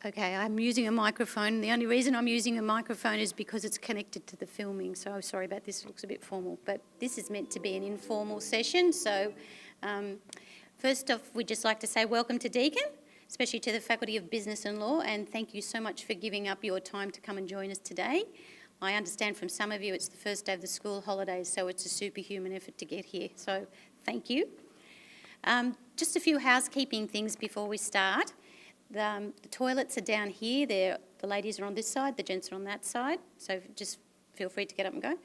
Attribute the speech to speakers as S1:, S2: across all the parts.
S1: Okay, I'm using a microphone. The only reason I'm using a microphone is because it's connected to the filming, so sorry about this, it looks a bit formal, but this is meant to be an informal session. So first off, we'd just like to say welcome to Deakin, especially to the Faculty of Business and Law, and thank you so much for giving up your time to come and join us today. I understand from some of you it's the first day of the school holidays, so it's a superhuman effort to get here, so thank you. Just a few housekeeping things before we start. The toilets are down here. The ladies are on this side, the gents are on that side, so just feel free to get up and go.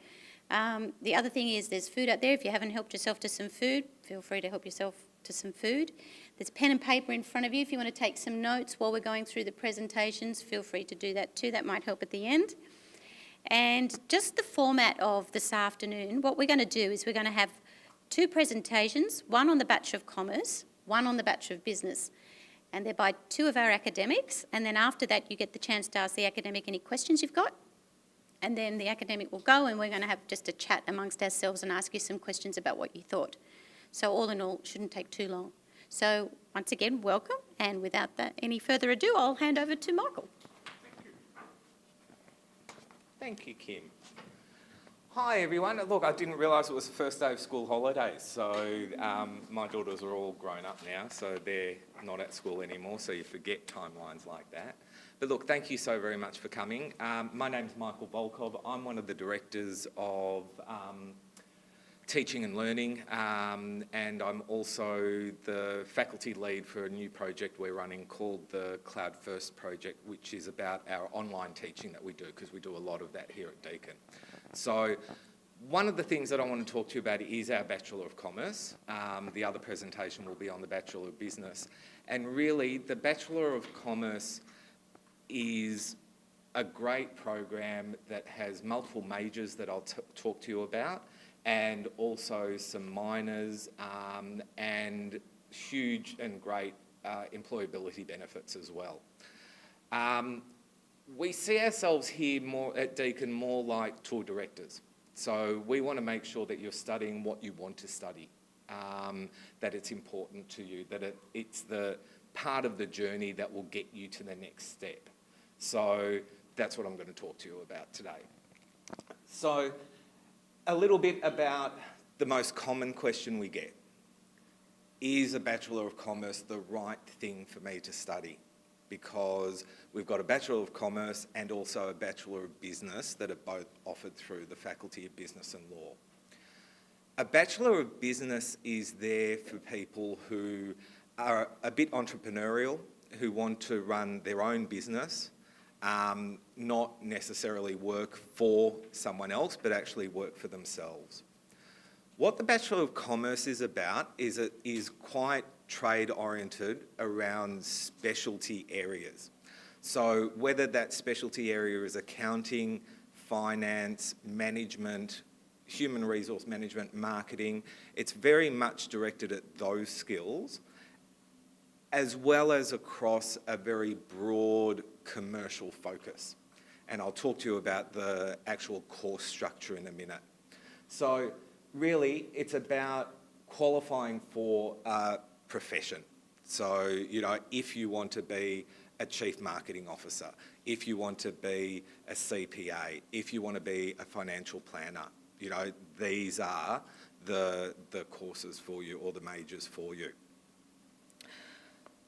S1: The other thing is there's food out there. If you haven't helped yourself to some food, feel free to help yourself to some food. There's pen and paper in front of you. If you want to take some notes while we're going through the presentations, feel free to do that too. That might help at the end. And just the format of this afternoon, what we're going to do is we're going to have two presentations, one on the Bachelor of Commerce, one on the Bachelor of Business. And they're by two of our academics, and then after that you get the chance to ask the academic any questions you've got, and then the academic will go and we're going to have just a chat amongst ourselves and ask you some questions about what you thought. So all in all, it shouldn't take too long. So once again, welcome, and without any further ado, I'll hand over to Michael.
S2: Thank you, Kim. Hi everyone. Look, I didn't realise it was the first day of school holidays, so my daughters are all grown up now, so they're not at school anymore, so you forget timelines like that. But look, thank you so very much for coming. My name's Michael Volkov. I'm one of the directors of Teaching and Learning, and I'm also the faculty lead for a new project we're running called the Cloud First Project, which is about our online teaching that we do, because we do a lot of that here at Deakin. So one of the things that I want to talk to you about is our Bachelor of Commerce. The other presentation will be on the Bachelor of Business. And really, the Bachelor of Commerce is a great program that has multiple majors that I'll talk to you about, and also some minors and huge and great employability benefits as well. We see ourselves here more at Deakin more like tour directors. So we want to make sure that you're studying what you want to study, that it's important to you, that it's the part of the journey that will get you to the next step. So that's what I'm going to talk to you about today. So a little bit about the most common question we get. Is a Bachelor of Commerce the right thing for me to study? Because we've got a Bachelor of Commerce and also a Bachelor of Business that are both offered through the Faculty of Business and Law. A Bachelor of Business is there for people who are a bit entrepreneurial, who want to run their own business, not necessarily work for someone else, but actually work for themselves. What the Bachelor of Commerce is about is it is quite trade-oriented around specialty areas. So whether that specialty area is accounting, finance, management, human resource management, marketing, it's very much directed at those skills, as well as across a very broad commercial focus. And I'll talk to you about the actual course structure in a minute. So really, it's about qualifying for a profession. So, you know, if you want to be a chief marketing officer, if you want to be a CPA, if you want to be a financial planner, you know, these are the courses for you, or the majors for you.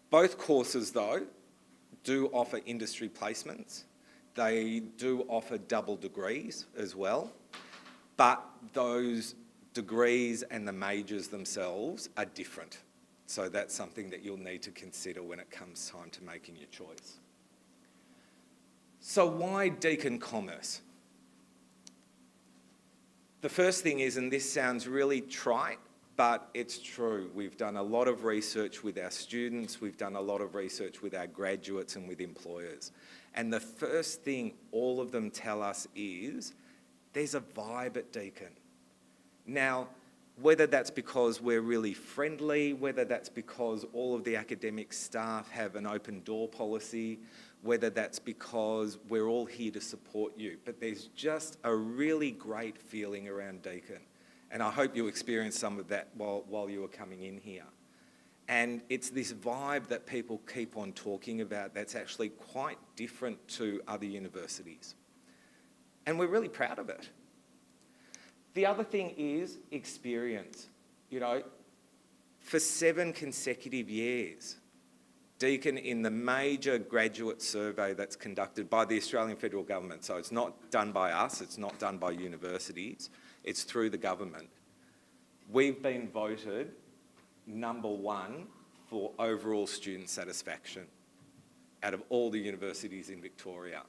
S2: Both courses, though, do offer industry placements. They do offer double degrees as well, but those degrees and the majors themselves are different. So that's something that you'll need to consider when it comes time to making your choice. So why Deakin Commerce? The first thing is, and this sounds really trite, but it's true. We've done a lot of research with our students, we've done a lot of research with our graduates and with employers. And the first thing all of them tell us is, there's a vibe at Deakin. Now, whether that's because we're really friendly, whether that's because all of the academic staff have an open door policy, whether that's because we're all here to support you, but there's just a really great feeling around Deakin. And I hope you experienced some of that while you were coming in here. And it's this vibe that people keep on talking about that's actually quite different to other universities. And we're really proud of it. The other thing is experience. You know, for 7 consecutive years, Deakin, in the major graduate survey that's conducted by the Australian Federal Government, so it's not done by us, it's not done by universities, it's through the government, we've been voted number 1 for overall student satisfaction out of all the universities in Victoria.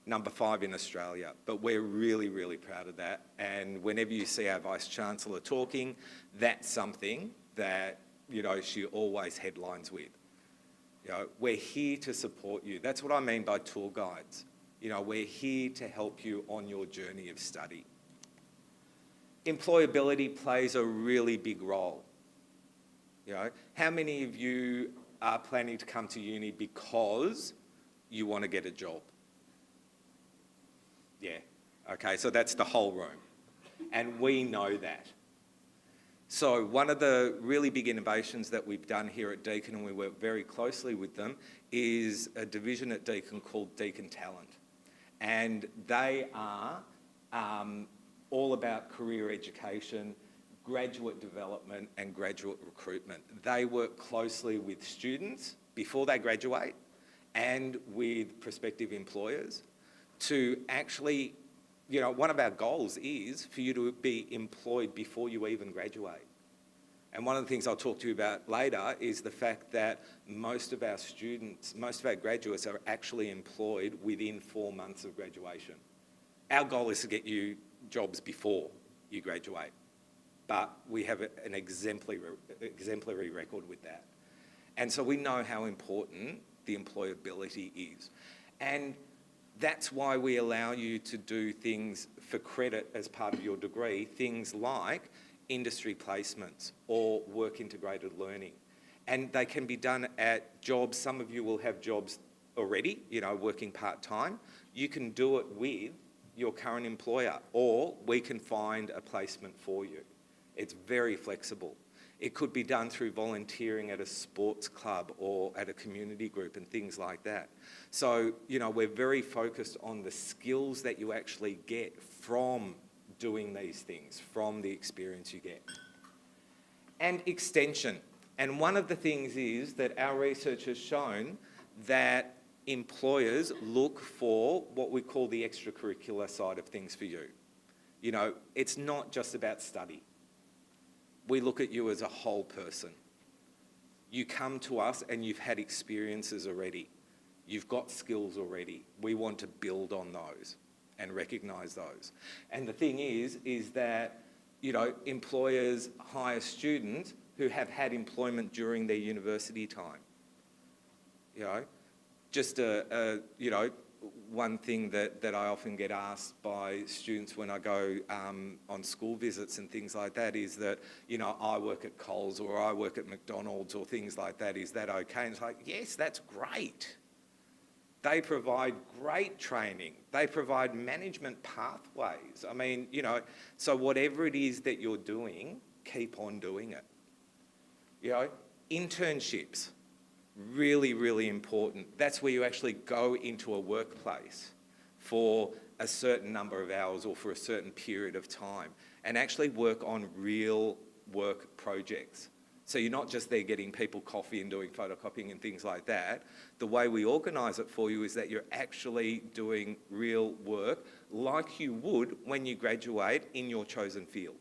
S2: Number 5 in Australia, but we're really, really proud of that. And whenever you see our Vice-Chancellor talking, that's something that, you know, she always headlines with. You know, we're here to support you. That's what I mean by tour guides. You know, we're here to help you on your journey of study. Employability plays a really big role. You know, how many of you are planning to come to uni because you want to get a job? Yeah, okay, so that's the whole room. And we know that. So one of the really big innovations that we've done here at Deakin, and we work very closely with them, is a division at Deakin called Deakin Talent. And they are all about career education, graduate development and graduate recruitment. They work closely with students before they graduate and with prospective employers to actually, you know, one of our goals is for you to be employed before you even graduate. And one of the things I'll talk to you about later is the fact that most of our students, most of our graduates are actually employed within 4 months of graduation. Our goal is to get you jobs before you graduate, but we have an exemplary record with that. And so we know how important the employability is. And that's why we allow you to do things for credit as part of your degree, things like industry placements or work integrated learning. And they can be done at jobs. Some of you will have jobs already, you know, working part-time. You can do it with your current employer, or we can find a placement for you. It's very flexible. It could be done through volunteering at a sports club or at a community group and things like that. So, you know, we're very focused on the skills that you actually get from doing these things, from the experience you get. And extension. And one of the things is that our research has shown that employers look for what we call the extracurricular side of things for you. You know, it's not just about study. We look at you as a whole person. You come to us and you've had experiences already. You've got skills already. We want to build on those and recognise those. And the thing is that, you know, employers hire students who have had employment during their university time. You know, just you know, one thing that I often get asked by students when I go on school visits and things like that is that, you know, I work at Coles or I work at McDonald's or things like that. Is that okay? And it's like, yes, that's great. They provide great training. They provide management pathways. I mean, you know, so whatever it is that you're doing, keep on doing it. You know, internships. Really, really important. That's where you actually go into a workplace for a certain number of hours or for a certain period of time and actually work on real work projects. So you're not just there getting people coffee and doing photocopying and things like that. The way we organise it for you is that you're actually doing real work like you would when you graduate in your chosen field.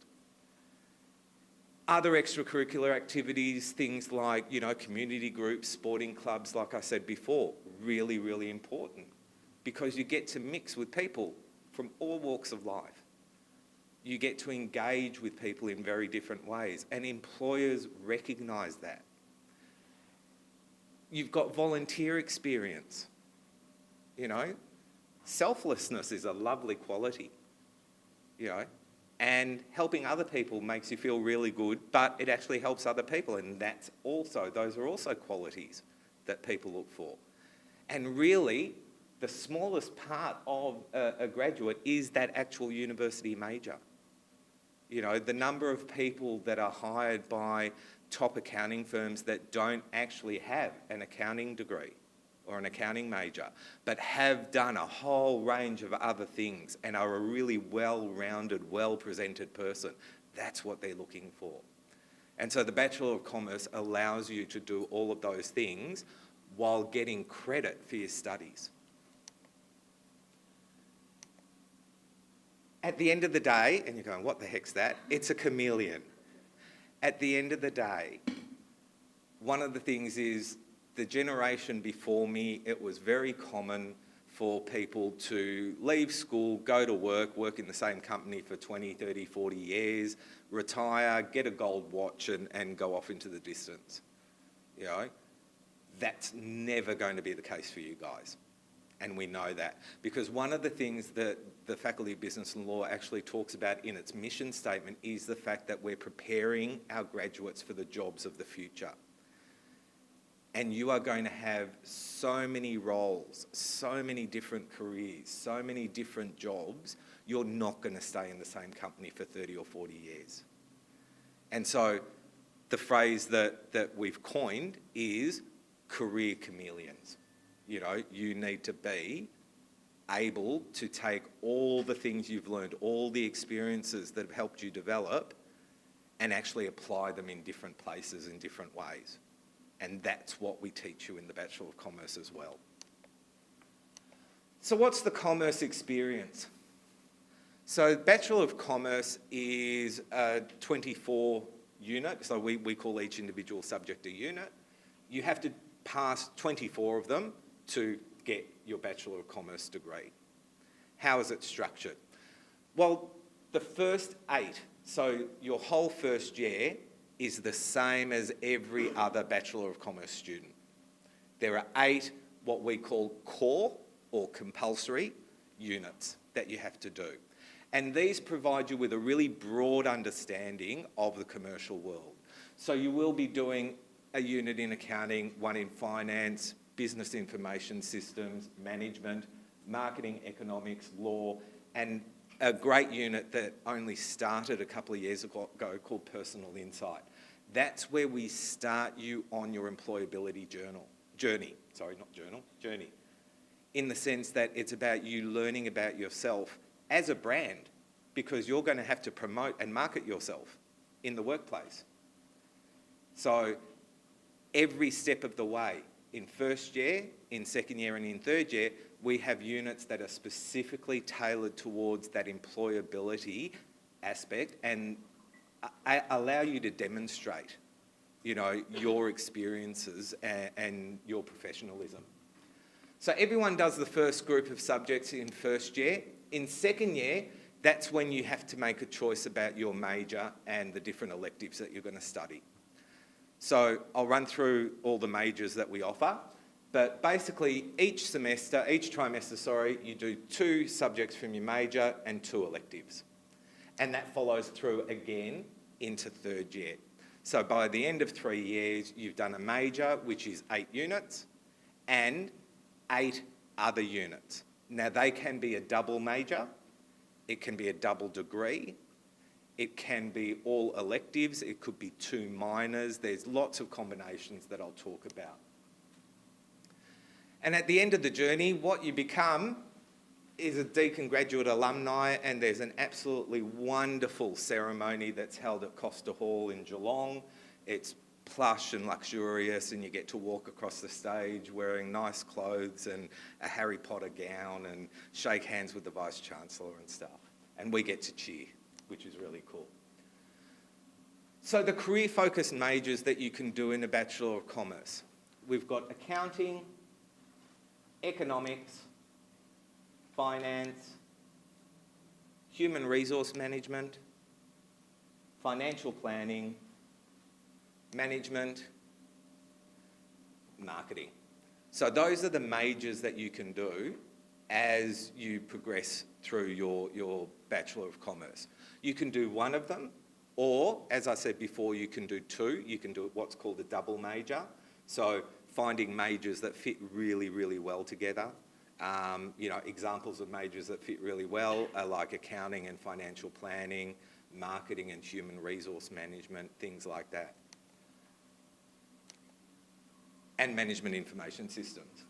S2: Other extracurricular activities, things like, you know, community groups, sporting clubs, like I said before, really, really important because you get to mix with people from all walks of life. You get to engage with people in very different ways and employers recognise that. You've got volunteer experience. You know, selflessness is a lovely quality, you know. And helping other people makes you feel really good, but it actually helps other people. And those are also qualities that people look for. And really, the smallest part of a graduate is that actual university major. You know, the number of people that are hired by
S3: top accounting firms that don't actually have an accounting degree or an accounting major, but have done a whole range of other things and are a really well-rounded, well-presented person. That's what they're looking for. And so the Bachelor of Commerce allows you to do all of those things while getting credit for your studies. At the end of the day, and you're going, what the heck's that? It's a chameleon. At the end of the day, one of the things is the generation before me, it was very common for people to leave school, go to work in the same company for 20, 30, 40 years, retire, get a gold watch and go off into the distance. You know, that's never going to be the case for you guys. And we know that because one of the things that the Faculty of Business and Law actually talks about in its mission statement is the fact that we're preparing our graduates for the jobs of the future. And you are going to have so many roles, so many different careers, so many different jobs, you're not going to stay in the same company for 30 or 40 years. And so the phrase that we've coined is career chameleons. You know, you need to be able to take all the things you've learned, all the experiences that have helped you develop, and actually apply them in different places in different ways. And that's what we teach you in the Bachelor of Commerce as well. So what's the commerce experience? So Bachelor of Commerce is a 24 unit, so we call each individual subject a unit. You have to pass 24 of them to get your Bachelor of Commerce degree. How is it structured? Well, the first 8, so your whole first year is the same as every other Bachelor of Commerce student. There are 8 what we call core or compulsory units that you have to do. And these provide you with a really broad understanding of the commercial world. So you will be doing a unit in accounting, one in finance, business information systems, management, marketing, economics, law, and a great unit that only started a couple of years ago called Personal Insight. That's where we start you on your employability journey. In the sense that it's about you learning about yourself as a brand, because you're going to have to promote and market yourself in the workplace. So every step of the way, in first year, in second year and in third year, we have units that are specifically tailored towards that employability aspect and allow you to demonstrate, you know, your experiences and your professionalism. So everyone does the first group of subjects in first year. In second year, that's when you have to make a choice about your major and the different electives that you're going to study. So I'll run through all the majors that we offer, but basically each trimester, you do 2 subjects from your major and 2 electives. And that follows through again into third year. So by the end of 3 years, you've done a major, which is 8 units, and 8 other units. Now they can be a double major, it can be a double degree, it can be all electives, it could be 2 minors, there's lots of combinations that I'll talk about. And at the end of the journey, what you become is a Deakin Graduate Alumni, and there's an absolutely wonderful ceremony that's held at Costa Hall in Geelong. It's plush and luxurious, and you get to walk across the stage wearing nice clothes and a Harry Potter gown and shake hands with the Vice-Chancellor and stuff. And we get to cheer, which is really cool. So the career-focused majors that you can do in a Bachelor of Commerce. We've got accounting, economics, finance, human resource management, financial planning, management, marketing. So those are the majors that you can do as you progress through your Bachelor of Commerce. You can do one of them, or, as I said before, you can do 2. You can do what's called a double major. So finding majors that fit really, really well together. Examples of majors that fit really well are like accounting and financial planning, marketing and human resource management, things like that. and management information systems.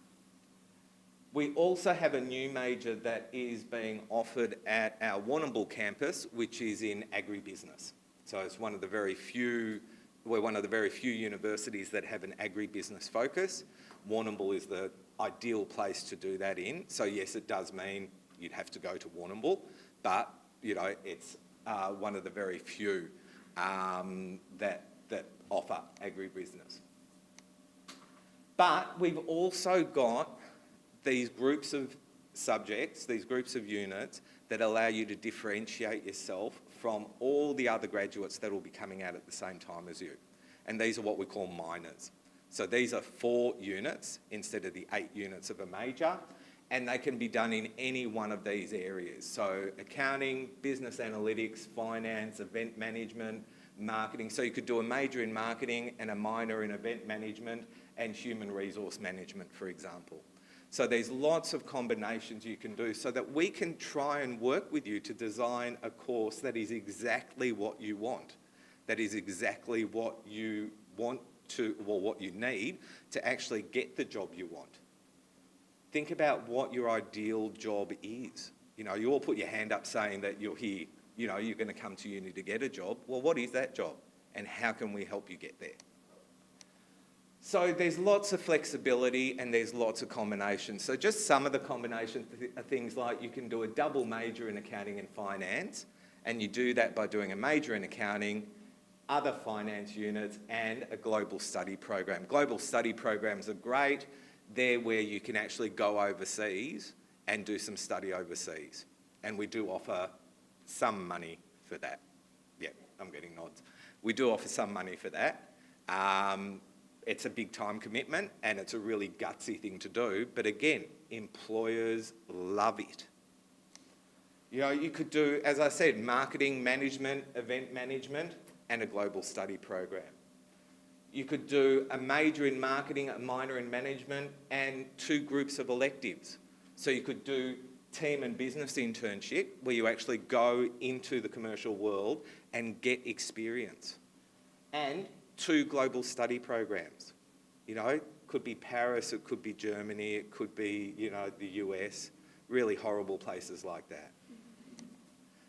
S3: We also have a new major that is being offered at our Warrnambool campus, which is in agribusiness. So it's one of the very few, we're one of the very few universities that have an agribusiness focus. Warrnambool is the ideal place to do that in. So yes, it does mean you'd have to go to Warrnambool, but you know, it's one of the very few that offer agribusiness. But we've also got these groups of subjects, these groups of units that allow you to differentiate yourself from all the other graduates that will be coming out at the same time as you. And these are what we call minors. So these are 4 units instead of the 8 units of a major, and they can be done in any one of these areas. So accounting, business analytics, finance, event management, marketing. So you could do a major in marketing and a minor in event management and human resource management, for example. So there's lots of combinations you can do so that we can try and work with you to design a course that is exactly what you want, that is exactly what you want to, or what you need to actually get the job you want. Think about what your ideal job is. You know, you all put your hand up saying that you're here, you know, you're going to come to uni to get a job. Well, what is that job? And how can we help you get there? So there's lots of flexibility and there's lots of combinations. So just some of the combinations are things like you can do a double major in accounting and finance, and you do that by doing a major in accounting, other finance units, and a global study program. Global study programs are great. They're where you can actually go overseas and do some study overseas. And we do offer some money for that. Yeah, I'm getting nods. We do offer some money for that. It's a big time commitment and it's a really gutsy thing to do. But again, employers love it. You know, you could do, as I said, marketing, management, event management, and a global study program. You could do a major in marketing, a minor in management, and 2 groups of electives. So you could do team and business internship, where you actually go into the commercial world and get experience. And 2 global study programs. You know, it could be Paris, it could be Germany, it could be, you know, the US, really horrible places like that.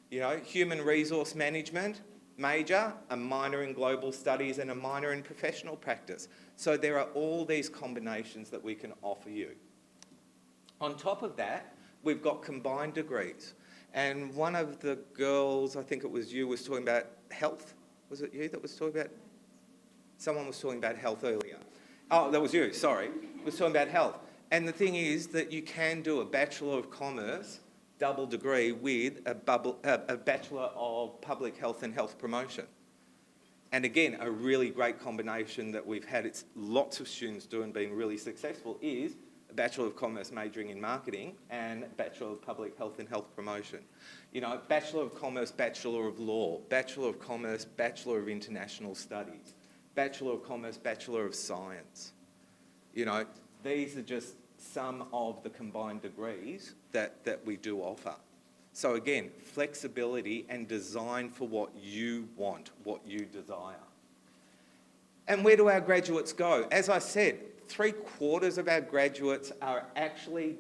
S3: You know, human resource management, major, a minor in global studies and a minor in professional practice. So there are all these combinations that we can offer you. On top of that, we've got combined degrees. And one of the girls, I think it was you, was talking about health. Was it you that was talking about? Someone was talking about health earlier. Oh, that was you, sorry. Was talking about health. And the thing is that you can do a Bachelor of Commerce double degree with a Bachelor of Public Health and Health Promotion. And again, a really great combination that we've had, it's lots of students do and been really successful, is a Bachelor of Commerce majoring in marketing and Bachelor of Public Health and Health Promotion. You know, Bachelor of Commerce, Bachelor of Law, Bachelor of Commerce, Bachelor of International Studies, Bachelor of Commerce, Bachelor of Science. You know, these are just some of the combined degrees that we do offer. So again, flexibility and design for what you want, what you desire. And where do our graduates go? As I said, 3/4 of our graduates are actually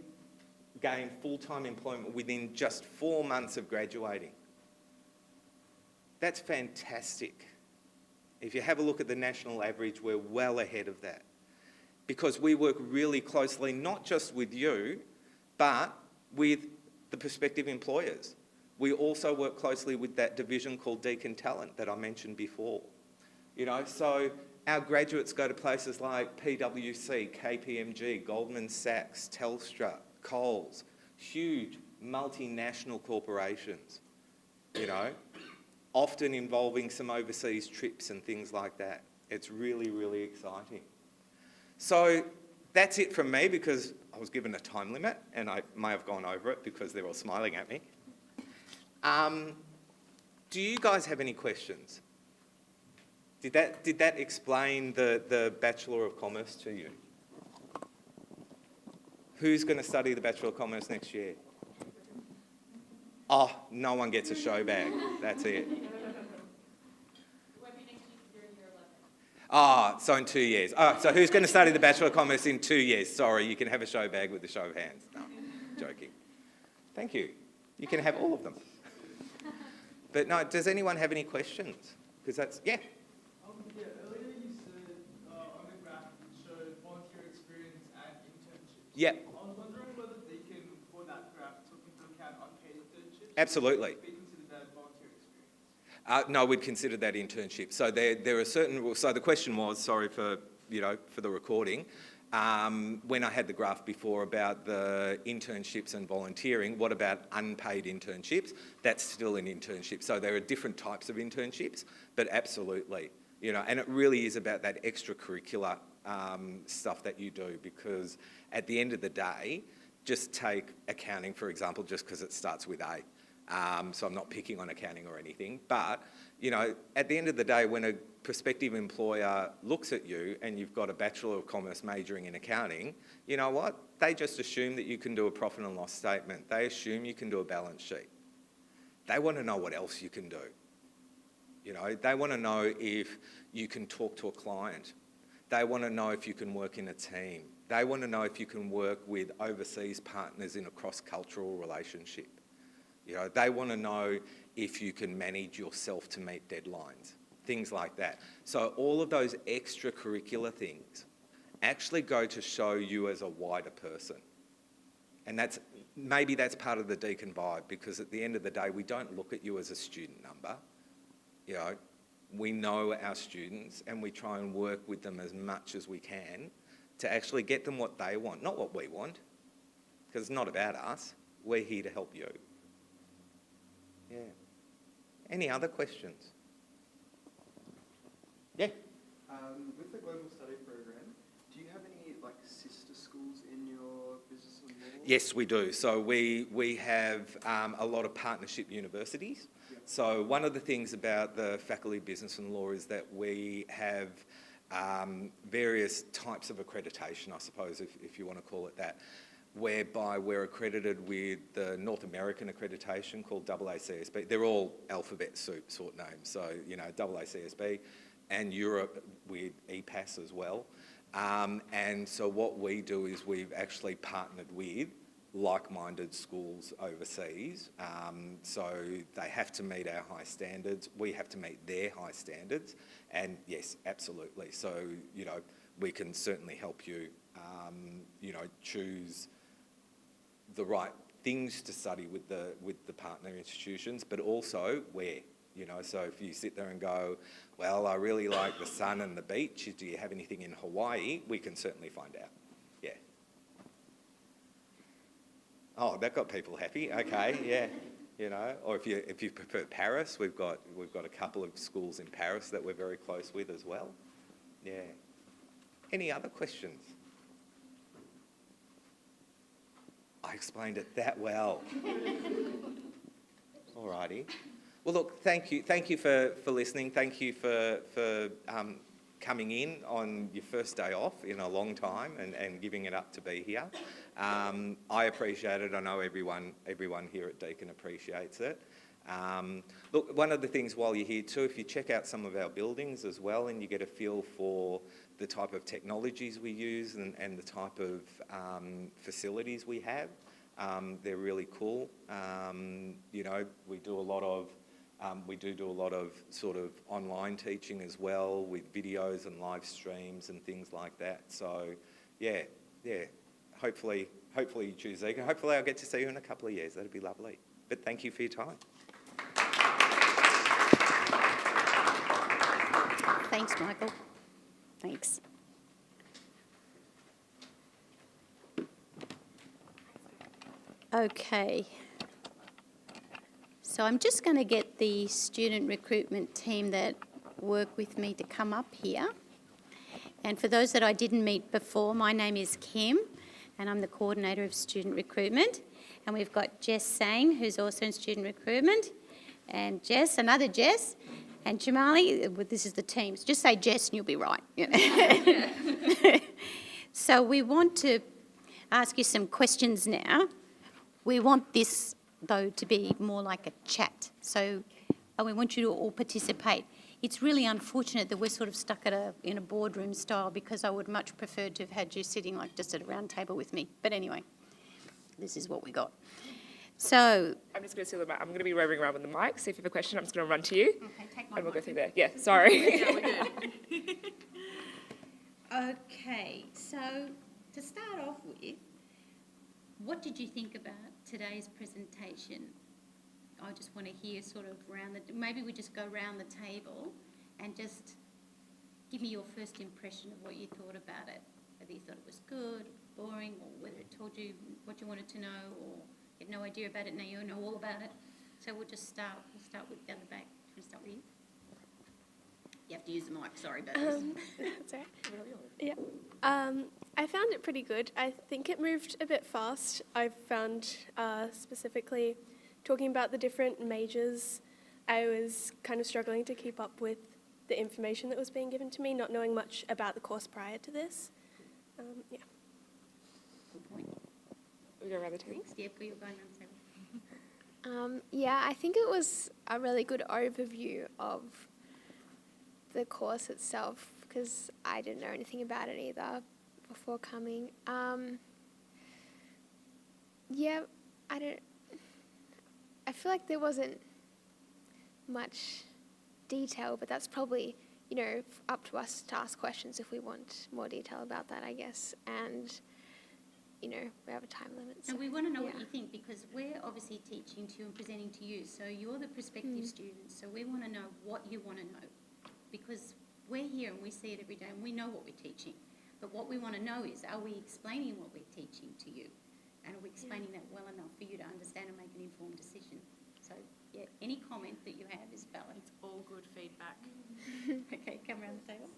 S3: gain full-time employment within just 4 months of graduating. That's fantastic. If you have a look at the national average, we're well ahead of that. Because we work really closely, not just with you, but with the prospective employers. We also work closely with that division called Deakin Talent that I mentioned before. You know, so our graduates go to places like PwC, KPMG, Goldman Sachs, Telstra, Coles, huge multinational corporations, you know, often involving some overseas trips and things like that. It's really, really exciting. So that's it from me because I was given a time limit and I may have gone over it because they're all smiling at me. Do you guys have any questions? Did that explain the Bachelor of Commerce to you? Who's going to study the Bachelor of Commerce next year? Oh, no one gets a show bag. That's it. So in 2 years. So who's going to study the Bachelor of Commerce in 2 years? Sorry, you can have a show bag with a show of hands. No, joking. Thank you. You can have all of them. But no, does anyone have any questions? Because that's, yeah.
S4: Earlier you said on the graph you showed volunteer experience and internships.
S3: Yeah,
S4: I was wondering whether Deakin, for that graph, took into account unpaid internships.
S3: absolutely.
S4: They considered that volunteer experience.
S3: No, we'd consider that internship. So there are certain rules. So the question was, sorry for, for the recording, when I had the graph before about the internships and volunteering, what about unpaid internships? That's still an internship. So there are different types of internships, but absolutely, and it really is about that extracurricular stuff that you do, because at the end of the day, just take accounting, for example, just because it starts with A. So I'm not picking on accounting or anything, but, at the end of the day, when a prospective employer looks at you and you've got a Bachelor of Commerce majoring in accounting, you know what? They just assume that you can do a profit and loss statement. They assume you can do a balance sheet. They want to know what else you can do. They want to know if you can talk to a client. They want to know if you can work in a team. They want to know if you can work with overseas partners in a cross-cultural relationship. They want to know if you can manage yourself to meet deadlines, things like that. So all of those extracurricular things actually go to show you as a wider person. And maybe that's part of the Deakin vibe, because at the end of the day, we don't look at you as a student number. We know our students and we try and work with them as much as we can to actually get them what they want, not what we want, because it's not about us. We're here to help you. Yeah. Any other questions? Yeah.
S5: With the Global Study Program, do you have any sister schools in your business and law?
S3: Yes, we do. So we have a lot of partnership universities.
S5: Yep.
S3: So one of the things about the Faculty of Business and Law is that we have various types of accreditation, I suppose, if you want to call it that, whereby we're accredited with the North American accreditation called AACSB. They're all alphabet soup sort names, so, AACSB, and Europe with EPAS as well. And so what we do is we've actually partnered with like-minded schools overseas. So they have to meet our high standards. We have to meet their high standards. And yes, absolutely. So, we can certainly help you, choose the right things to study with the partner institutions, but also where. So if you sit there and go, well, I really like the sun and the beach, do you have anything in Hawaii? We can certainly find out. Yeah. Oh, that got people happy. Okay, yeah. Or if you prefer Paris, we've got a couple of schools in Paris that we're very close with as well. Yeah. Any other questions? I explained it that well. Alrighty. Well, look, thank you for listening. Thank you for coming in on your first day off in a long time and giving it up to be here. I appreciate it. I know everyone here at Deakin appreciates it. Look, one of the things while you're here too, if you check out some of our buildings as well and you get a feel for the type of technologies we use and the type of facilities we have, they're really cool. We do a lot of do a lot of sort of online teaching as well with videos and live streams and things like that. So, yeah. Hopefully you choose Deakin. Hopefully I'll get to see you in a couple of years. That'd be lovely. But thank you for your time.
S1: Thanks, Michael. Thanks. Okay. So I'm just going to get the student recruitment team that work with me to come up here. And for those that I didn't meet before, my name is Kim, and I'm the coordinator of student recruitment. And we've got Jess Sang, who's also in student recruitment, and Jess, another Jess, and Jamali. Well, this is the teams. Just say Jess and you'll be right. So we want to ask you some questions now. We want this, though, to be more like a chat. So we want you to all participate. it's really unfortunate that we're sort of stuck in a boardroom style, because I would much prefer to have had you sitting like just at a round table with me. But anyway, this is what we got. So,
S6: I'm just going to steal the mic. I'm going to be roving around with the mic, so if you have a question, I'm just going to run to you,
S1: okay, take my
S6: and we'll go
S1: mic.
S6: through there. Yeah, sorry.
S1: Okay, so to start off with, what did you think about today's presentation? I just want to hear sort of maybe we just go round the table and just give me your first impression of what you thought about it. Whether you thought it was good, boring, or whether it told you what you wanted to know, or you had no idea about it, now you know all about it. So we'll just start. We'll start with down the back. We'll start with you. You have to use the mic, sorry about this.
S7: That's all right. Yeah. I found it pretty good. I think it moved a bit fast. I found specifically talking about the different majors, I was kind of struggling to keep up with the information that was being given to me, not knowing much about the course prior to this. Yeah.
S1: Good point.
S6: We go around the table.
S1: Thanks. Yeah, you're going around the table.
S8: Yeah, I think it was a really good overview of the course itself, because I didn't know anything about it either before coming. Yeah, I feel like there wasn't much detail, but that's probably, up to us to ask questions if we want more detail about that, I guess. And, we have a time limit.
S1: And we want to know what
S8: yeah.
S1: you think, because we're obviously teaching to you and presenting to you. So you're the prospective students. So we want to know what you want to know, because we're here and we see it every day and we know what we're teaching. But what we want to know is, are we explaining what we're teaching to you? And are we explaining that well enough for you to understand and make an informed decision? So, yeah, any comment that you have is valid.
S9: It's all good feedback.
S1: Okay, come around the table.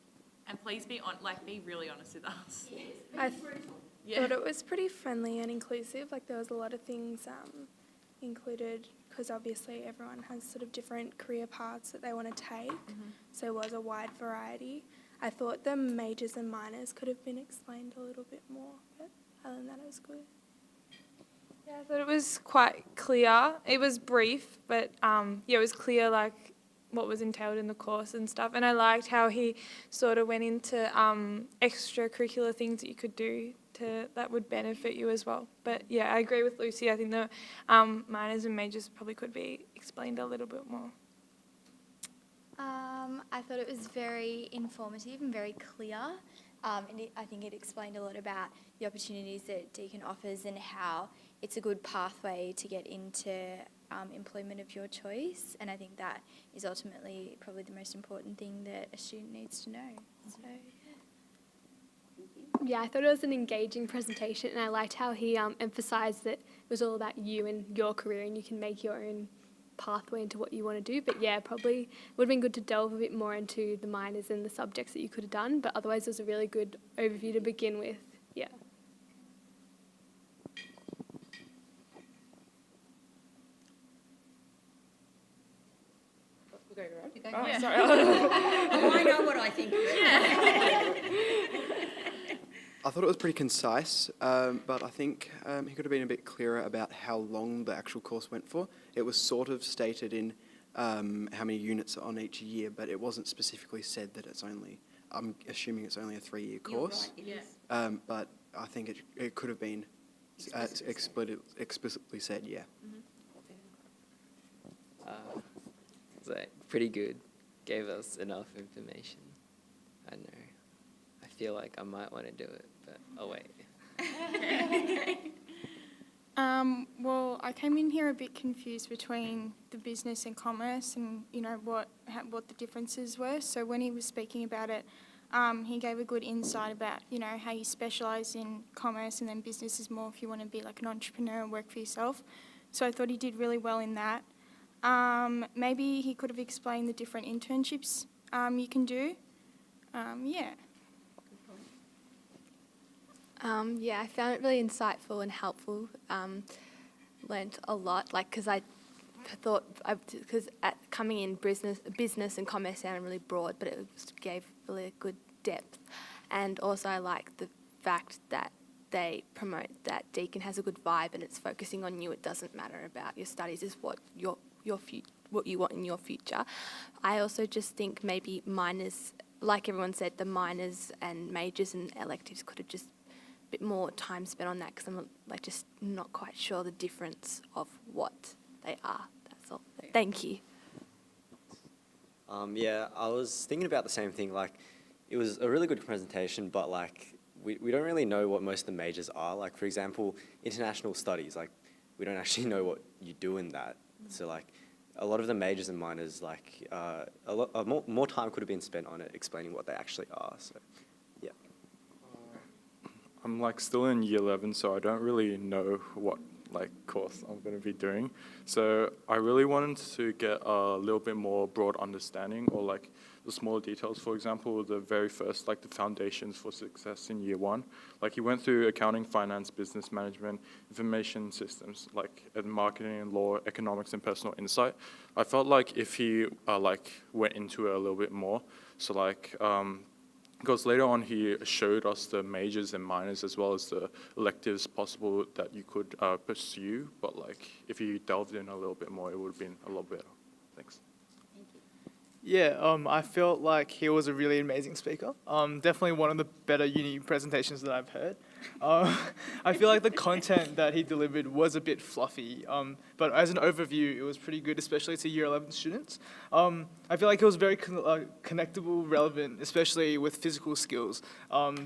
S9: And please be really honest with us.
S7: I
S9: Yeah.
S7: thought it was pretty friendly and inclusive. Like, there was a lot of things included, because obviously everyone has sort of different career paths that they want to take. So it was a wide variety. I thought the majors and minors could have been explained a little bit more, but other than that, it was good.
S10: Yeah, I thought it was quite clear. It was brief, but it was clear what was entailed in the course and stuff. And I liked how he sort of went into extracurricular things that you could do that would benefit you as well. But yeah, I agree with Lucy. I think the minors and majors probably could be explained a little bit more.
S8: I thought it was very informative and very clear. And I think it explained a lot about the opportunities that Deakin offers and how it's a good pathway to get into employment of your choice. And I think that is ultimately probably the most important thing that a student needs to know. So,
S7: Yeah, I thought it was an engaging presentation, and I liked how he emphasised that it was all about you and your career, and you can make your own pathway into what you want to do. But yeah, probably would have been good to delve a bit more into the minors and the subjects that you could have done. But otherwise, it was a really good overview to begin with. Yeah.
S6: We're going around.
S1: You're going
S6: Oh,
S1: around.
S6: sorry.
S1: Oh, I know what I think.
S5: I thought it was pretty concise, but I think he could have been a bit clearer about how long the actual course went for. It was sort of stated in how many units are on each year, but it wasn't specifically said that it's only, I'm assuming it's only a 3-year course.
S1: You're right, it is.
S5: But I think it could have been explicitly said, yeah.
S11: It's pretty good. Gave us enough information. I don't know. I feel like I might want to do it, but I'll wait.
S10: Well, I came in here a bit confused between the business and commerce and, what the differences were. So when he was speaking about it, he gave a good insight about, how you specialise in commerce, and then business is more if you want to be like an entrepreneur and work for yourself. So I thought he did really well in that. Maybe he could have explained the different internships you can do. Yeah.
S8: Yeah, I found it really insightful and helpful. Learnt a lot, because I thought, because coming in business and commerce sounded really broad, but it gave really good depth. And also I like the fact that they promote that Deakin has a good vibe and it's focusing on you. It doesn't matter about your studies, is what what you want in your future. I also just think maybe minors, like everyone said, the minors and majors and electives could have just a bit more time spent on that, because I'm like just not quite sure the difference of what they are. That's all. Thank you.
S12: Yeah, I was thinking about the same thing. Like, it was a really good presentation, but like, we don't really know what most of the majors are. Like, for example, international studies, like, we don't actually know what you do in that. So like, a lot of the majors and minors, like, more time could have been spent on it, explaining what they actually are. So, yeah.
S13: I'm like still in year 11, so I don't really know what like course I'm going to be doing. So I really wanted to get a little bit more broad understanding, or like the smaller details. For example, the very first, like the foundations for success in year 1. Like he went through accounting, finance, business management, information systems, like and marketing and law, economics and personal insight. I felt like if he like went into it a little bit more, so like because later on he showed us the majors and minors as well as the electives possible that you could pursue, but like if you delved in a little bit more, it would have been a lot better. Thanks.
S4: Yeah, I felt like he was a really amazing speaker. Definitely one of the better uni presentations that I've heard. I feel like the content that he delivered was a bit fluffy, but as an overview, it was pretty good, especially to year 11 students. I feel like it was very connectable, relevant, especially with physical skills,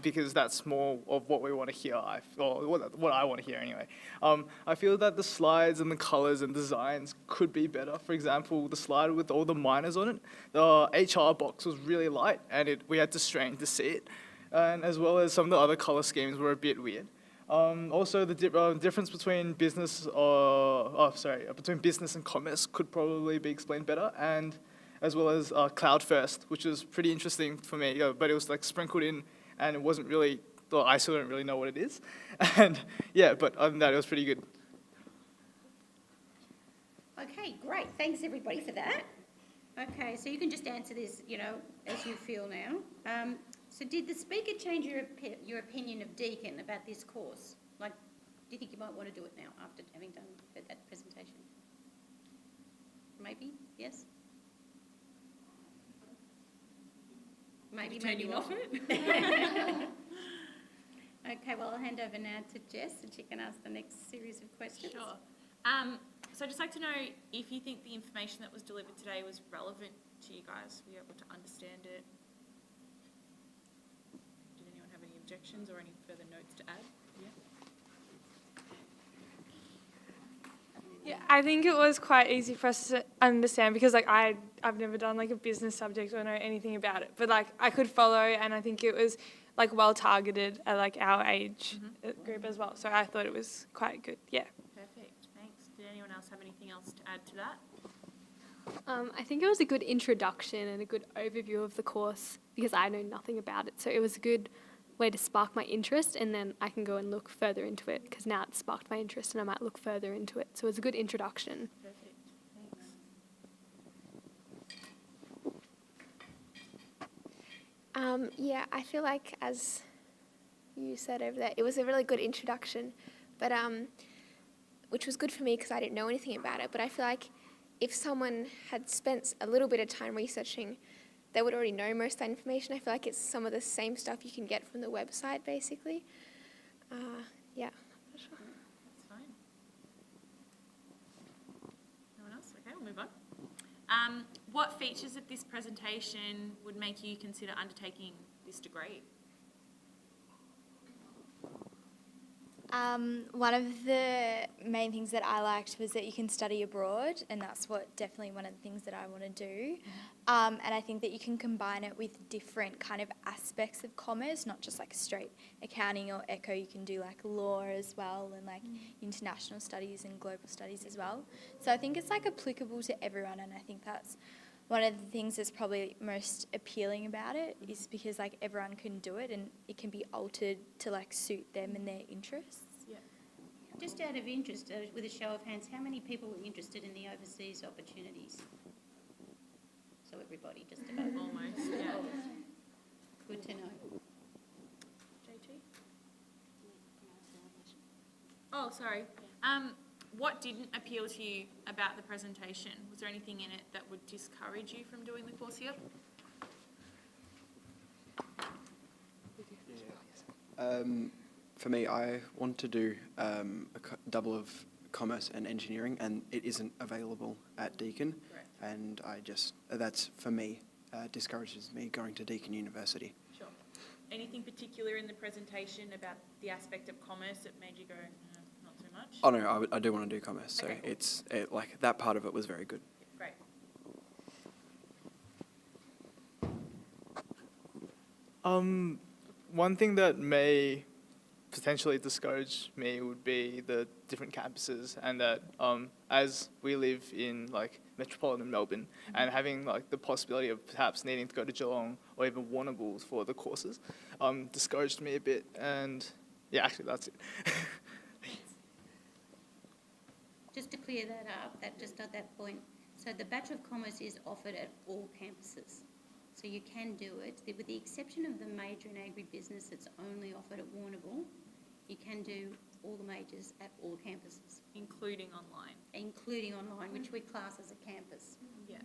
S4: because that's more of what we want to hear, or what I want to hear anyway. I feel that the slides and the colors and designs could be better. For example, the slide with all the minors on it, the HR box was really light, and we had to strain to see it. And as well as some of the other color schemes were a bit weird. Also, the difference between between business and commerce could probably be explained better, and as well as Cloud First, which was pretty interesting for me, but it was like sprinkled in, and it wasn't really, well, I still don't really know what it is. And yeah, but other than that, it was pretty good.
S1: Okay, great. Thanks everybody for that. Okay, so you can just answer this, as you feel now. So did the speaker change your opinion of Deakin about this course? Like, do you think you might want to do it now after having done that presentation? Maybe, yes? Maybe,
S9: Turn
S1: maybe
S9: you
S1: not.
S9: off it?
S1: Okay, well, I'll hand over now to Jess, and she can ask the next series of questions.
S9: Sure. So I'd just like to know if you think the information that was delivered today was relevant to you guys. Were you able to understand it? Did anyone have any objections or any further notes to add?
S10: Yeah, I think it was quite easy for us to understand, because like I've never done like a business subject or know anything about it, but like I could follow, and I think it was like well targeted at like our age group as well. So I thought it was quite good. Yeah.
S9: Perfect, thanks. Did anyone else have anything else to add to that?
S14: I think it was a good introduction and a good overview of the course, because I know nothing about it. So it was a good way to spark my interest, and then I can go and look further into it, because now it's sparked my interest and I might look further into it. So it's a good introduction.
S9: Perfect, thanks.
S7: Yeah, I feel like, as you said over there, it was a really good introduction, but which was good for me because I didn't know anything about it. But I feel like if someone had spent a little bit of time researching, they would already know most of that information. I feel like it's some of the same stuff you can get from the website, basically. Yeah, I'm not sure.
S9: That's fine. No one else? Okay, we'll move on. What features of this presentation would make you consider undertaking this degree?
S15: One of the main things that I liked was that you can study abroad, and that's definitely one of the things that I want to do. And I think that you can combine it with different kind of aspects of commerce, not just like straight accounting or eco. You can do like law as well, and like international studies and global studies as well. So I think it's like applicable to everyone, and I think that's one of the things that's probably most appealing about it, is because like everyone can do it, and it can be altered to like suit them and their interests.
S1: Yeah. Just out of interest, with a show of hands, how many people were interested in the overseas opportunities? So everybody, just about.
S9: Almost, yeah.
S1: Good to know.
S9: JT? Oh, sorry. what didn't appeal to you about the presentation? Was there anything in it that would discourage you from doing the course here?
S5: For me, I want to do a double of commerce and engineering, and it isn't available at Deakin.
S9: Correct.
S5: And that's for me, discourages me going to Deakin University.
S9: Sure. Anything particular in the presentation about the aspect of commerce that made you go, not so much?
S5: Oh no, I do want to do commerce, so
S9: Okay, cool.
S5: like that part of it was very good.
S9: Great.
S4: One thing that may potentially discourage me would be the different campuses, and that as we live in like metropolitan Melbourne, and having like the possibility of perhaps needing to go to Geelong or even Warrnambool for the courses, discouraged me a bit. And yeah, actually that's it.
S1: Just to clear that up, just at that point, so the Bachelor of Commerce is offered at all campuses. So you can do it, with the exception of the major in agribusiness that's only offered at Warrnambool. You can do all the majors at all campuses.
S9: Including online.
S1: Including online, which we class as a campus.
S9: Yeah.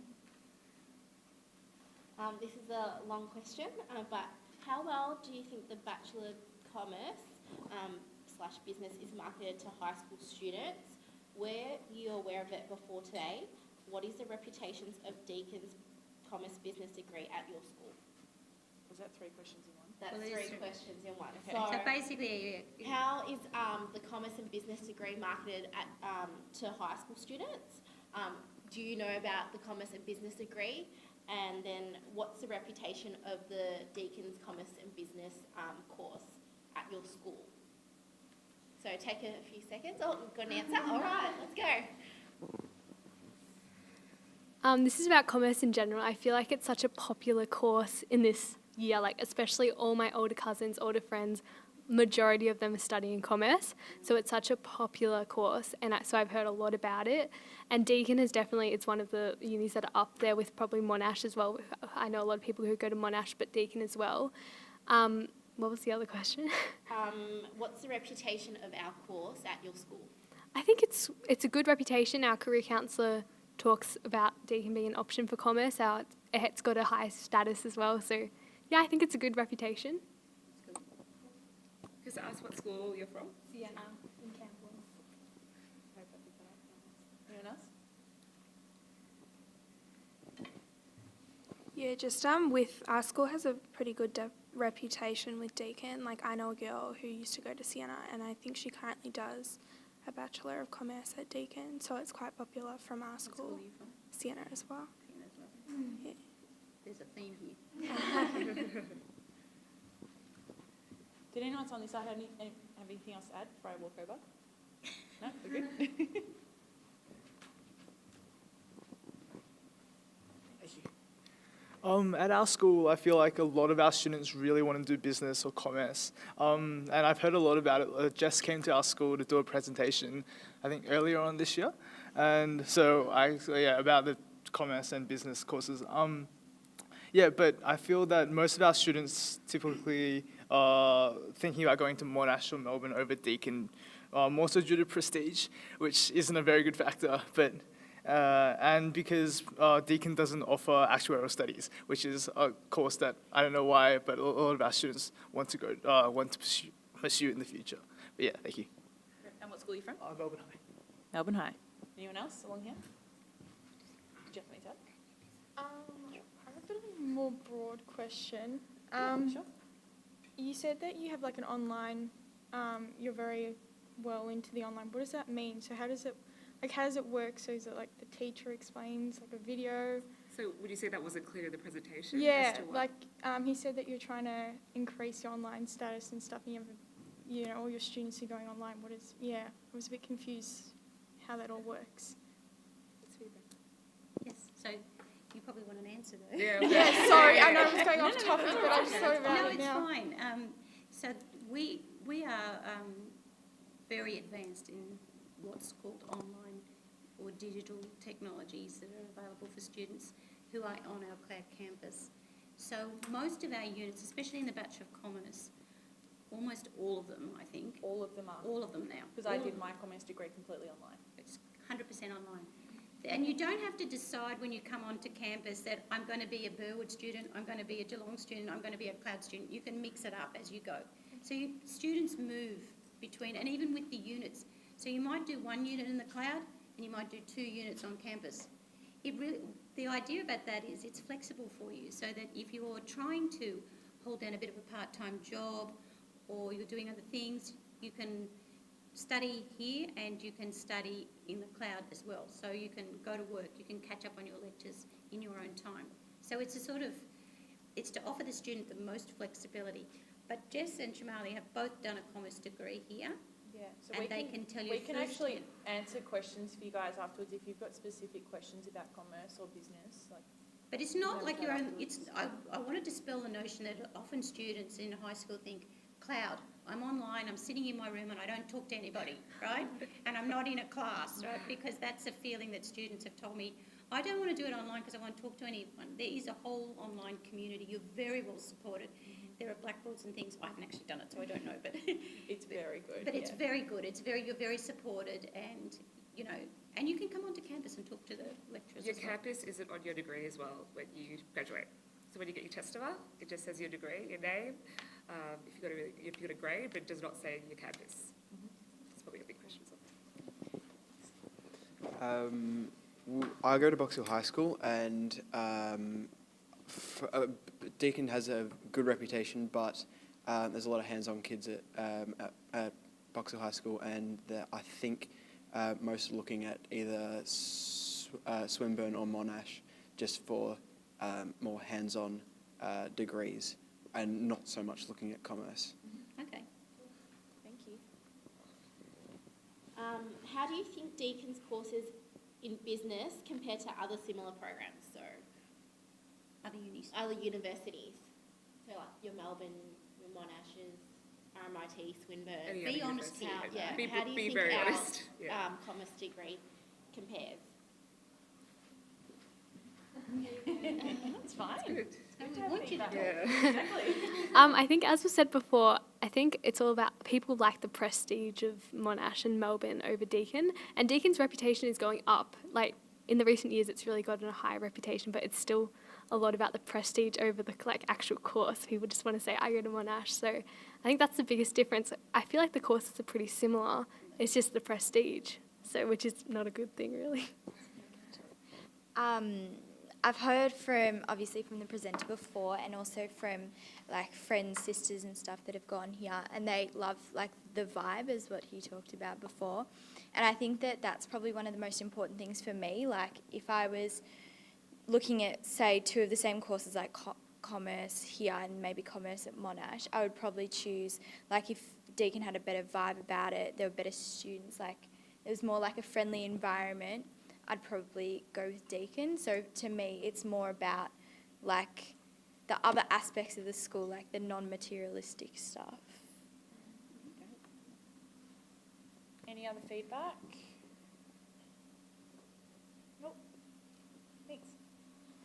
S16: This is a long question, but how well do you think the Bachelor of Commerce / business is marketed to high school students? Were you aware of it before today? What is the reputations of Deakin's Commerce Business degree at your school?
S9: Was that 3 questions in one?
S16: That's
S1: Well,
S16: three
S1: there's-
S16: questions in one.
S9: Okay.
S1: So basically,
S16: How is the Commerce and Business degree marketed at, to high school students? Do you know about the Commerce and Business degree? And then what's the reputation of the Deakin's Commerce and Business course at your school? So take a few seconds. Oh, we've got an answer. All right, let's go.
S14: This is about commerce in general. I feel like it's such a popular course in this year, like especially all my older cousins, older friends, majority of them are studying commerce. So it's such a popular course, and so I've heard a lot about it. And Deakin is definitely, it's one of the unis that are up there with probably Monash as well. I know a lot of people who go to Monash, but Deakin as well. What was the other question?
S16: What's the reputation of our course at your school?
S14: I think it's a good reputation. Our career counsellor talks about Deakin being an option for commerce. It's got a high status as well. So yeah, I think it's a good reputation.
S6: Just ask what school you're from.
S16: Sienna in Camberwell.
S6: Anyone else?
S10: Yeah, just with our school has a pretty good reputation with Deakin. Like I know a girl who used to go to Sienna, and I think she currently does a Bachelor of Commerce at Deakin, so it's quite popular from our school.
S1: What school are you from?
S10: Sienna as well.
S1: Sienna as well.
S10: Yeah.
S1: There's a theme here.
S9: Did anyone else on this side have anything else to add before I walk over? No? We're good?
S4: At our school, I feel like a lot of our students really want to do business or commerce. And I've heard a lot about it. Jess came to our school to do a presentation, I think earlier on this year. And so about the commerce and business courses. But I feel that most of our students typically are thinking about going to Monash or Melbourne over Deakin, more so due to prestige, which isn't a very good factor. But and because Deakin doesn't offer actuarial studies, which is a course that I don't know why, but a lot of our students want to pursue in the future. But yeah, thank you.
S9: And what school are you from?
S4: Melbourne High.
S9: Melbourne High. Anyone else along here? Did you have something to add?
S10: I have a bit of a more broad question.
S9: Sure.
S10: You said that you have like an online, you're very well into the online. What does that mean? So how does it work? So is it like the teacher explains like a video?
S6: So would you say that wasn't clear in the presentation?
S10: Yeah,
S6: as to what?
S10: like he said that you're trying to increase your online status and stuff, and you have, all your students are going online. I was a bit confused how that all works.
S1: Yes, so you probably want an answer though.
S10: Yeah, sorry, I know I was going off topic, but I'm sorry about
S1: No,
S10: it
S1: it's
S10: now.
S1: fine. So we are very advanced in what's called online or digital technologies that are available for students who are on our CLAD campus. So most of our units, especially in the Bachelor of Commerce, almost all of them, I think.
S9: All of them are.
S1: All of them now.
S9: Because I did my commerce degree completely online.
S1: 100% online. And you don't have to decide when you come onto campus that I'm going to be a Burwood student, I'm going to be a Geelong student, I'm going to be a Cloud student. You can mix it up as you go. So students move between, and even with the units. So you might do one unit in the Cloud and you might do 2 units on campus. The idea about that is it's flexible for you, so that if you're trying to hold down a bit of a part-time job or you're doing other things, you can study here and you can study in the Cloud as well. So you can go to work, you can catch up on your lectures in your own time. So it's it's to offer the student the most flexibility. But Jess and Shamali have both done a commerce degree here.
S9: Yeah, so
S1: and they can tell you
S9: we can actually
S1: firsthand.
S9: answer questions for you guys afterwards if you've got specific questions about commerce or business.
S1: But it's not like your own, I want to dispel the notion that often students in high school think, Cloud, I'm online, I'm sitting in my room and I don't talk to anybody, right? And I'm not in a class, right? Because that's a feeling that students have told me. I don't want to do it online because I won't talk to anyone. There is a whole online community. You're very well supported. There are blackboards and things. I haven't actually done it, so I don't know. But
S9: it's very good.
S1: But it's very good. You're very supported, and and you can come onto campus and talk to the lecturers.
S6: Your campus isn't on your degree as well when you graduate. So when you get your tester, it just says your degree, your name, if you've got a grade, but it does not say your campus. That's probably a big question.
S5: I go to Box Hill High School, and Deakin has a good reputation, but there's a lot of hands-on kids at Box Hill High School, and I think most are looking at either Swinburne or Monash just for more hands-on degrees, and not so much looking at commerce.
S1: Okay.
S16: Thank you. How do you think Deakin's courses in business compare to other similar programs? So, other universities. So, like your Melbourne, your Monash's, RMIT, Swinburne.
S1: Be honest here.
S16: How do you think
S6: very
S16: our
S6: honest. Yeah.
S16: commerce degree compares?
S9: That's fine.
S1: We want you to talk.
S9: Exactly.
S14: I think, as was said before, I think it's all about people like the prestige of Monash and Melbourne over Deakin, and Deakin's reputation is going up. Like in the recent years, it's really gotten a higher reputation, but it's still a lot about the prestige over the actual course. People just want to say, I go to Monash. So I think that's the biggest difference. I feel like the courses are pretty similar. It's just the prestige, which is not a good thing, really.
S15: I've heard obviously from the presenter before, and also from friends, sisters and stuff that have gone here, and they love the vibe, is what he talked about before. And I think that that's probably one of the most important things for me. If I was looking at, say, 2 of the same courses, like commerce here and maybe commerce at Monash, I would probably choose, if Deakin had a better vibe about it, there were better students, it was more like a friendly environment, I'd probably go with Deakin. So to me, it's more about the other aspects of the school, the non-materialistic stuff.
S9: Any other feedback? Nope. Thanks.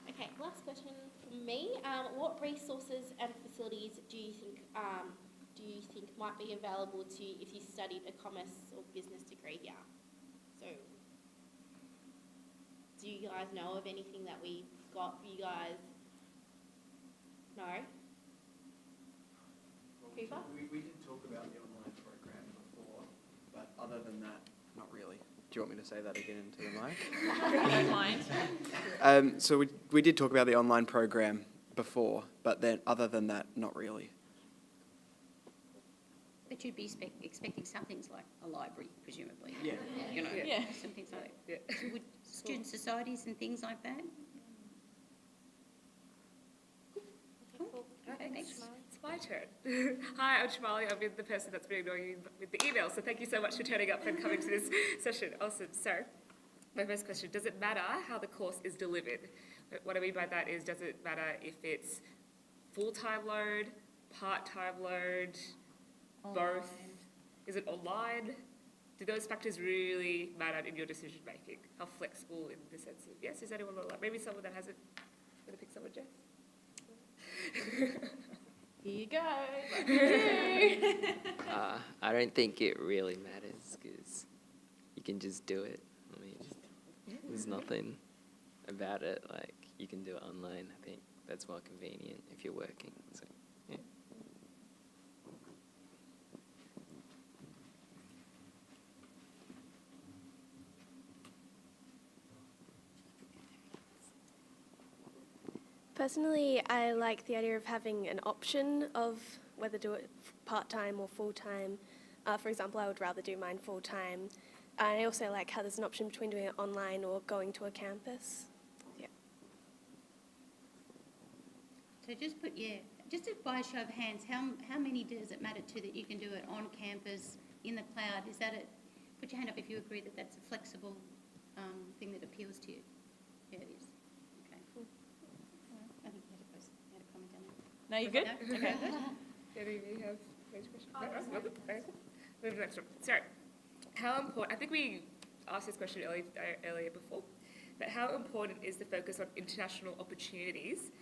S16: Okay, last question from me. What resources and facilities do you think might be available to you if you studied a commerce or business degree here? So, do you guys know of anything that we've got for you guys? No? Cooper?
S5: We did talk about the online program before, but other than that, not really. Do you want me to say that again into the mic?
S9: I don't mind.
S5: So we did talk about the online program before, but then other than that, not really.
S1: But you'd be expecting some things like a library, presumably.
S5: Yeah.
S9: Yeah.
S1: Some things like that. Would student societies and things like that?
S16: Cool.
S1: Okay, thanks.
S6: It's my turn. Hi, I'm Shamali. I'm the person that's been annoying you with the email, so thank you so much for turning up and coming to this session. Awesome. So, my first question, does it matter how the course is delivered? What I mean by that is, does it matter if it's full-time load, part-time load, both? Is it online? Do those factors really matter in your decision making? How flexible in the sense of, yes, is anyone online? Maybe someone that hasn't, going to pick someone, Jess?
S9: Here you go.
S11: I don't think it really matters because you can just do it. I mean, there's nothing about it. Like, you can do it online. I think that's more convenient if you're working. So, yeah.
S7: Personally, I like the idea of having an option of whether do it part-time or full-time. For example, I would rather do mine full-time. I also like how there's an option between doing it online or going to a campus. Yeah.
S1: So just by a show of hands, how many does it matter to that you can do it on campus, in the cloud? Is that it? Put your hand up if you agree that that's a flexible thing that appeals to you. Yeah, it is. Okay. I think you had a comment down there.
S9: No, you're good?
S1: No? Okay, good.
S6: Any of you have a question? No? Okay. Move to the next one. So, how important, I think we asked this question earlier before, but how important is the focus on international opportunities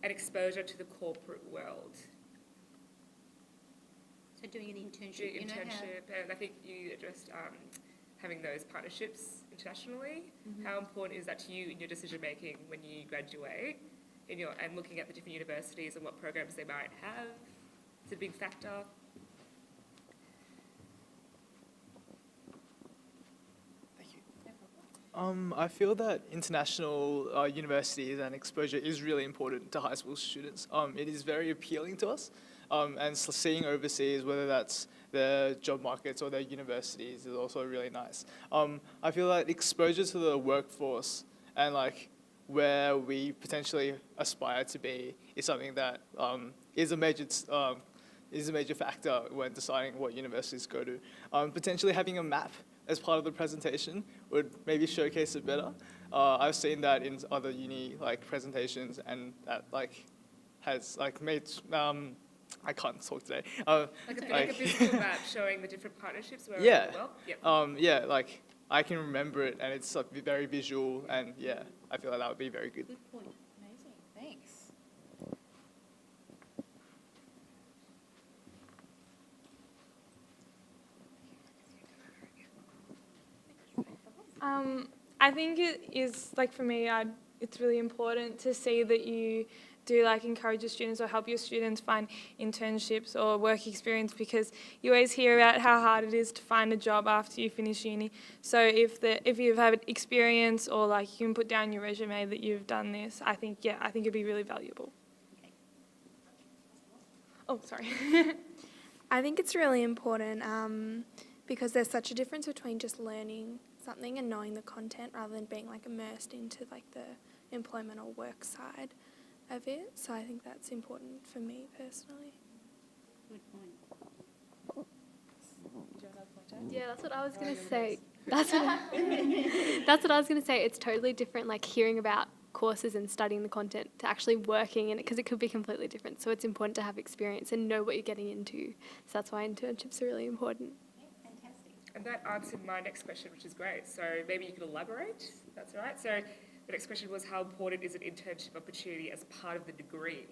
S6: and exposure to the corporate world?
S1: So doing an internship.
S6: Doing
S1: you know how-
S6: internship, and I think you addressed having those partnerships internationally. How important is that to you in your decision making when you graduate, and looking at the different universities and what programs they might have? Is it a big factor?
S4: I feel that international universities and exposure is really important to high school students. It is very appealing to us, and seeing overseas, whether that's their job markets or their universities, is also really nice. I feel like exposure to the workforce and like where we potentially aspire to be is something that is a major factor when deciding what universities to go to. Potentially having a map as part of the presentation would maybe showcase it better. I've seen that in other uni presentations, and that has made I can't talk today.
S6: Like a physical map showing the different partnerships where
S4: yeah,
S6: around the world? Yep.
S4: I can remember it, and it's very visual, and yeah, I feel like that would be very good.
S1: Good point.
S9: Amazing, thanks.
S17: I think it is, for me, it's really important to see that you do encourage your students or help your students find internships or work experience, because you always hear about how hard it is to find a job after you finish uni. So if you've had experience or you can put down your resume that you've done this, I think it'd be really valuable.
S1: Okay.
S17: Oh, sorry.
S7: I think it's really important because there's such a difference between just learning something and knowing the content rather than being immersed into the employment or work side of it. So I think that's important for me personally.
S1: Good point.
S14: Yeah, that's what I was going to say. That's what I was going to say. It's totally different, hearing about courses and studying the content to actually working in it, because it could be completely different. So it's important to have experience and know what you're getting into. So that's why internships are really important.
S1: Fantastic.
S6: And that answered my next question, which is great. So maybe you could elaborate. That's all right. So the next question was, how important is an internship opportunity as part of the degree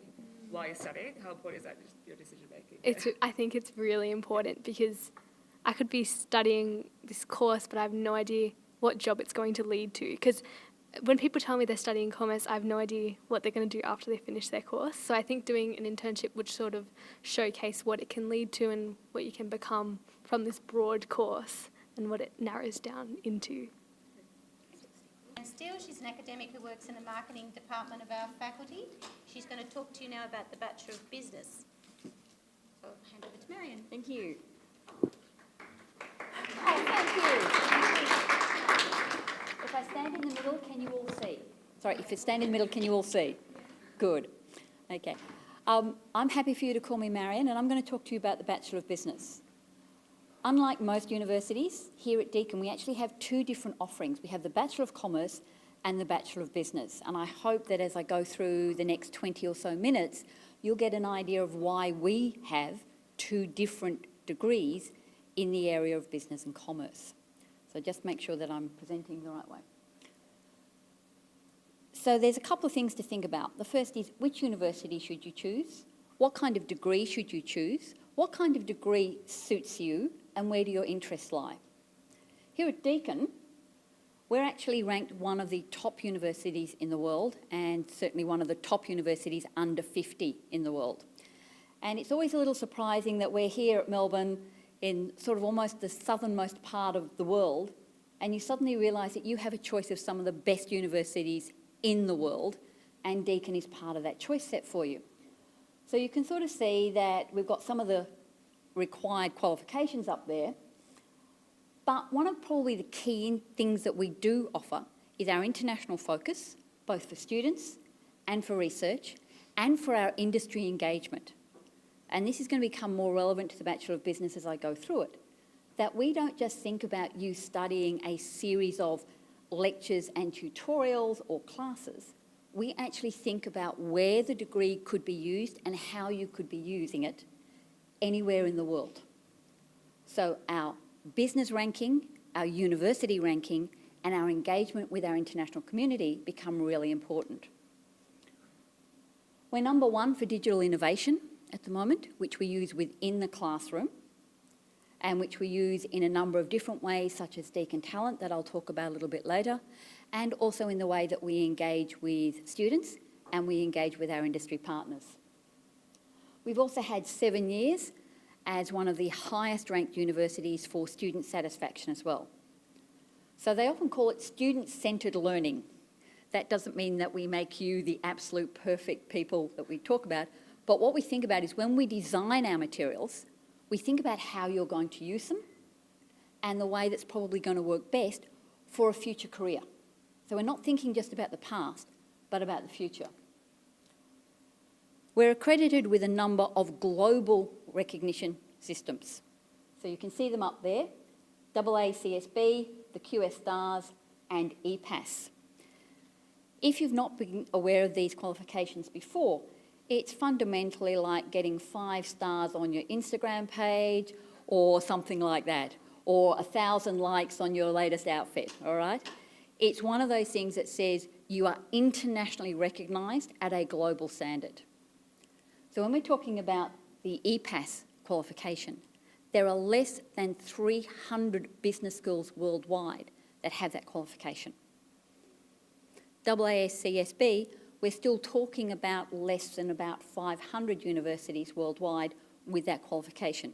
S6: while you're studying? How important is that to your decision making?
S14: I think it's really important, because I could be studying this course, but I have no idea what job it's going to lead to. Because when people tell me they're studying commerce, I have no idea what they're going to do after they finish their course. So I think doing an internship would sort of showcase what it can lead to and what you can become from this broad course and what it narrows down into.
S1: And Steele, she's an academic who works in the marketing department of our faculty. She's going to talk to you now about the Bachelor of Business. So I'll hand over to Marion.
S18: Thank you. Oh, thank you. If I stand in the middle, can you all see? Sorry, if I stand in the middle, can you all see? Good. Okay. I'm happy for you to call me Marion, and I'm going to talk to you about the Bachelor of Business. Unlike most universities, here at Deakin we actually have two different offerings. We have the Bachelor of Commerce and the Bachelor of Business. And I hope that as I go through the next 20 or so minutes, you'll get an idea of why we have two different degrees in the area of business and commerce. So just make sure that I'm presenting the right way. So there's a couple of things to think about. The first is, which university should you choose? What kind of degree should you choose? What kind of degree suits you, and where do your interests lie? Here at Deakin, We're actually ranked one of the top universities in the world, and certainly one of the top universities under 50 in the world. And it's always a little surprising that we're here at Melbourne in sort of almost the southernmost part of the world, and you suddenly realise that you have a choice of some of the best universities in the world, and Deakin is part of that choice set for you. So you can sort of see that we've got some of the required qualifications up there, but one of probably the key things that we do offer is our international focus, both for students and for research, and for our industry engagement. And this is going to become more relevant to the Bachelor of Business as I go through it, that we don't just think about you studying a series of lectures and tutorials or classes. We actually think about where the degree could be used and how you could be using it anywhere in the world. So our business ranking, our university ranking, and our engagement with our international community become really important. We're number one for digital innovation at the moment, which we use within the classroom and which we use in a number of different ways, such as Deakin Talent, that I'll talk about a little bit later, and also in the way that we engage with students and we engage with our industry partners. We've also had 7 years as one of the highest ranked universities for student satisfaction as well. So they often call it student-centred learning. That doesn't mean that we make you the absolute perfect people that we talk about, but what we think about is when we design our materials, we think about how you're going to use them and the way that's probably going to work best for a future career. So we're not thinking just about the past, but about the future. We're accredited with a number of global recognition systems. So you can see them up there, AACSB, the QS Stars, and EPAS. If you've not been aware of these qualifications before, it's fundamentally like getting 5 stars on your Instagram page or something like that, or 1,000 likes on your latest outfit, all right? It's one of those things that says you are internationally recognised at a global standard. So when we're talking about the EPAS qualification, there are less than 300 business schools worldwide that have that qualification. AACSB, we're still talking about less than about 500 universities worldwide with that qualification.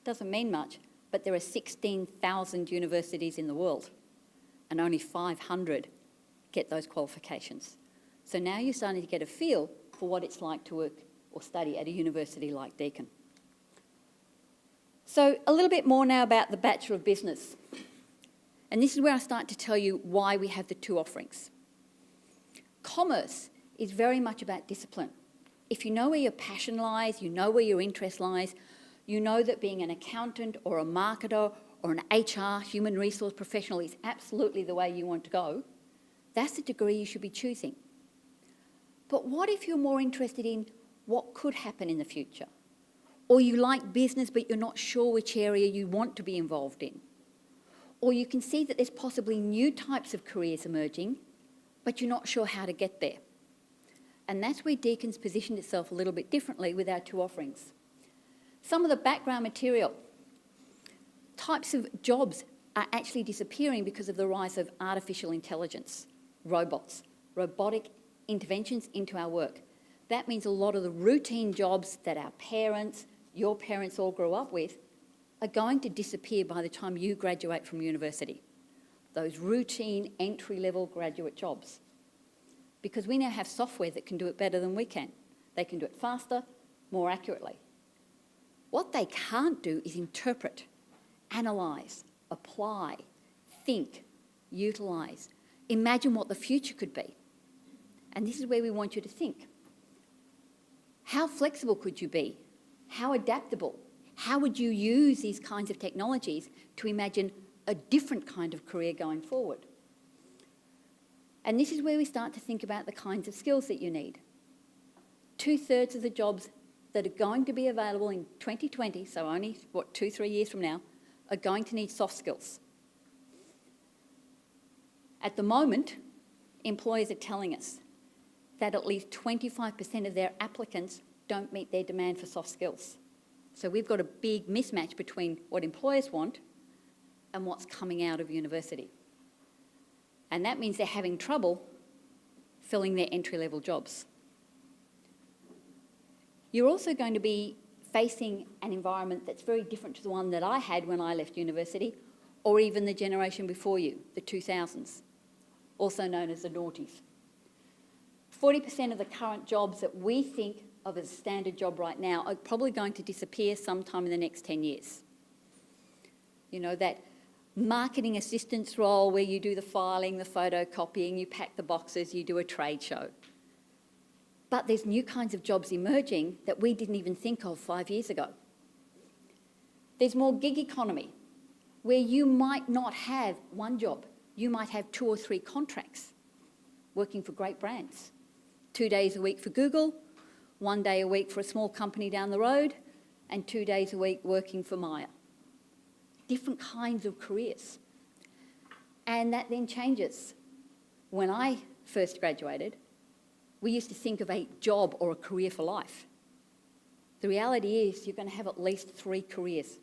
S18: Doesn't mean much, but there are 16,000 universities in the world and only 500 get those qualifications. So now you're starting to get a feel for what it's like to work or study at a university like Deakin. So a little bit more now about the Bachelor of Business. And this is where I start to tell you why we have the 2 offerings. Commerce is very much about discipline. If you know where your passion lies, you know where your interest lies, you know that being an accountant or a marketer or an HR, human resource professional, is absolutely the way you want to go, that's the degree you should be choosing. But what if you're more interested in what could happen in the future? Or you like business but you're not sure which area you want to be involved in? Or you can see that there's possibly new types of careers emerging but you're not sure how to get there. And that's where Deakin's positioned itself a little bit differently with our 2 offerings. Some of the background material, types of jobs are actually disappearing because of the rise of artificial intelligence, robots, robotic interventions into our work. That means a lot of the routine jobs that our parents, your parents all grew up with, are going to disappear by the time you graduate from university. Those routine entry-level graduate jobs. Because we now have software that can do it better than we can. They can do it faster, more accurately. What they can't do is interpret, analyse, apply, think, utilise, imagine what the future could be. And this is where we want you to think. How flexible could you be? How adaptable? How would you use these kinds of technologies to imagine a different kind of career going forward? And this is where we start to think about the kinds of skills that you need. 2/3 of the jobs that are going to be available in 2020, so only, 2-3 years from now, are going to need soft skills. At the moment, employers are telling us that at least 25% of their applicants don't meet their demand for soft skills. So we've got a big mismatch between what employers want and what's coming out of university. And that means they're having trouble filling their entry-level jobs. You're also going to be facing an environment that's very different to the one that I had when I left university, or even the generation before you, the 2000s, also known as the noughties. 40% of the current jobs that we think of as a standard job right now are probably going to disappear sometime in the next 10 years. You know, that marketing assistance role where you do the filing, the photocopying, you pack the boxes, you do a trade show. But there's new kinds of jobs emerging that we didn't even think of 5 years ago. There's more gig economy, where you might not have one job. You might have 2 or 3 contracts working for great brands. 2 days a week for Google, 1 day a week for a small company down the road, and 2 days a week working for Myer. Different kinds of careers. And that then changes. When I first graduated, we used to think of a job or a career for life. The reality is you're going to have at least 3 careers.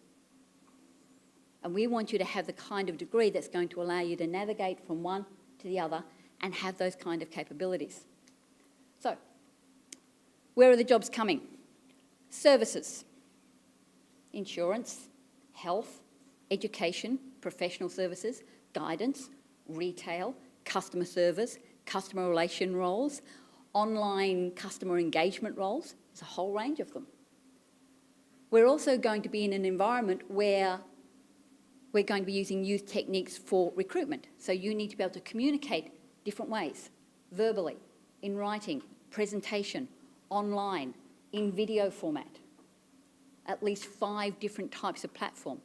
S18: And we want you to have the kind of degree that's going to allow you to navigate from one to the other and have those kind of capabilities. So, where are the jobs coming? Services, insurance, health, education, professional services, guidance, retail, customer service, customer relation roles, online customer engagement roles. There's a whole range of them. We're also going to be in an environment where we're going to be using youth techniques for recruitment. So you need to be able to communicate different ways, verbally, in writing, presentation, online, in video format. At least 5 different types of platform.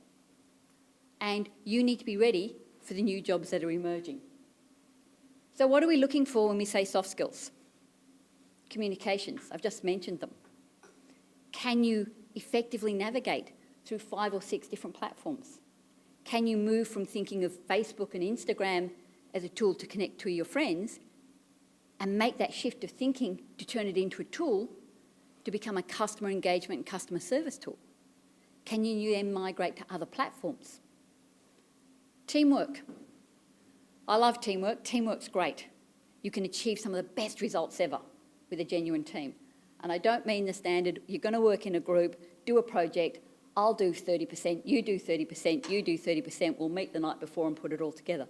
S18: And you need to be ready for the new jobs that are emerging. So what are we looking for when we say soft skills? Communications, I've just mentioned them. Can you effectively navigate through 5 or 6 different platforms? Can you move from thinking of Facebook and Instagram as a tool to connect to your friends and make that shift of thinking to turn it into a tool to become a customer engagement and customer service tool? Can you then migrate to other platforms? Teamwork. I love teamwork. Teamwork's great. You can achieve some of the best results ever with a genuine team. And I don't mean the standard, you're going to work in a group, do a project, I'll do 30%, you do 30%, you do 30%, we'll meet the night before and put it all together.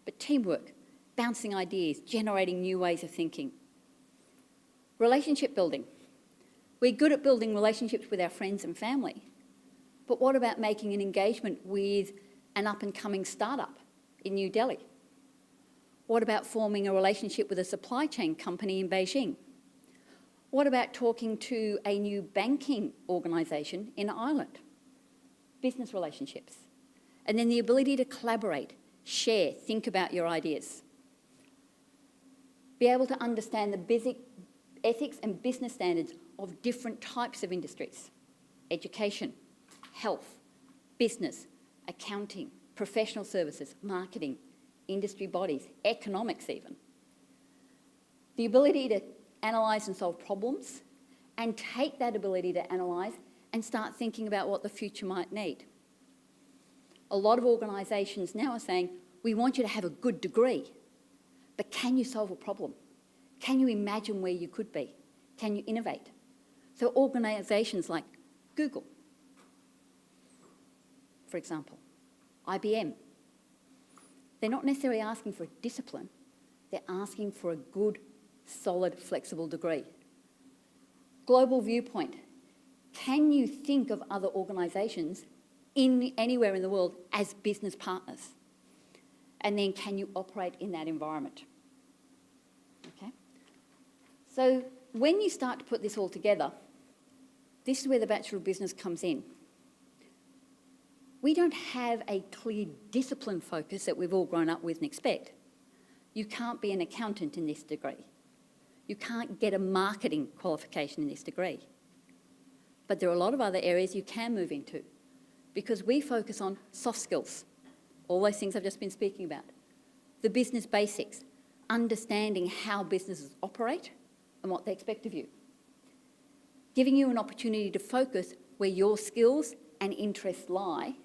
S18: But teamwork, bouncing ideas, generating new ways of thinking. Relationship building. We're good at building relationships with our friends and family. But what about making an engagement with an up-and-coming startup in New Delhi? What about forming a relationship with a supply chain company in Beijing? What about talking to a new banking organisation in Ireland? Business relationships. And then the ability to collaborate, share, think about your ideas. Be able to understand the basic ethics and business standards of different types of industries. Education, health, business, accounting, professional services, marketing, industry bodies, economics even. The ability to analyse and solve problems and take that ability to analyse and start thinking about what the future might need. A lot of organisations now are saying, we want you to have a good degree, but can you solve a problem? Can you imagine where you could be? Can you innovate? So organisations like Google, for example, IBM, they're not necessarily asking for a discipline, they're asking for a good, solid, flexible degree. Global viewpoint. Can you think of other organisations anywhere in the world as business partners? And then can you operate in that environment? Okay? So when you start to put this all together, this is where the Bachelor of Business comes in. We don't have a clear discipline focus that we've all grown up with and expect. You can't be an accountant in this degree. You can't get a marketing qualification in this degree. But there are a lot of other areas you can move into because we focus on soft skills, all those things I've just been speaking about. The business basics, understanding how businesses operate and what they expect of you. Giving you an opportunity to focus where your skills and interests lie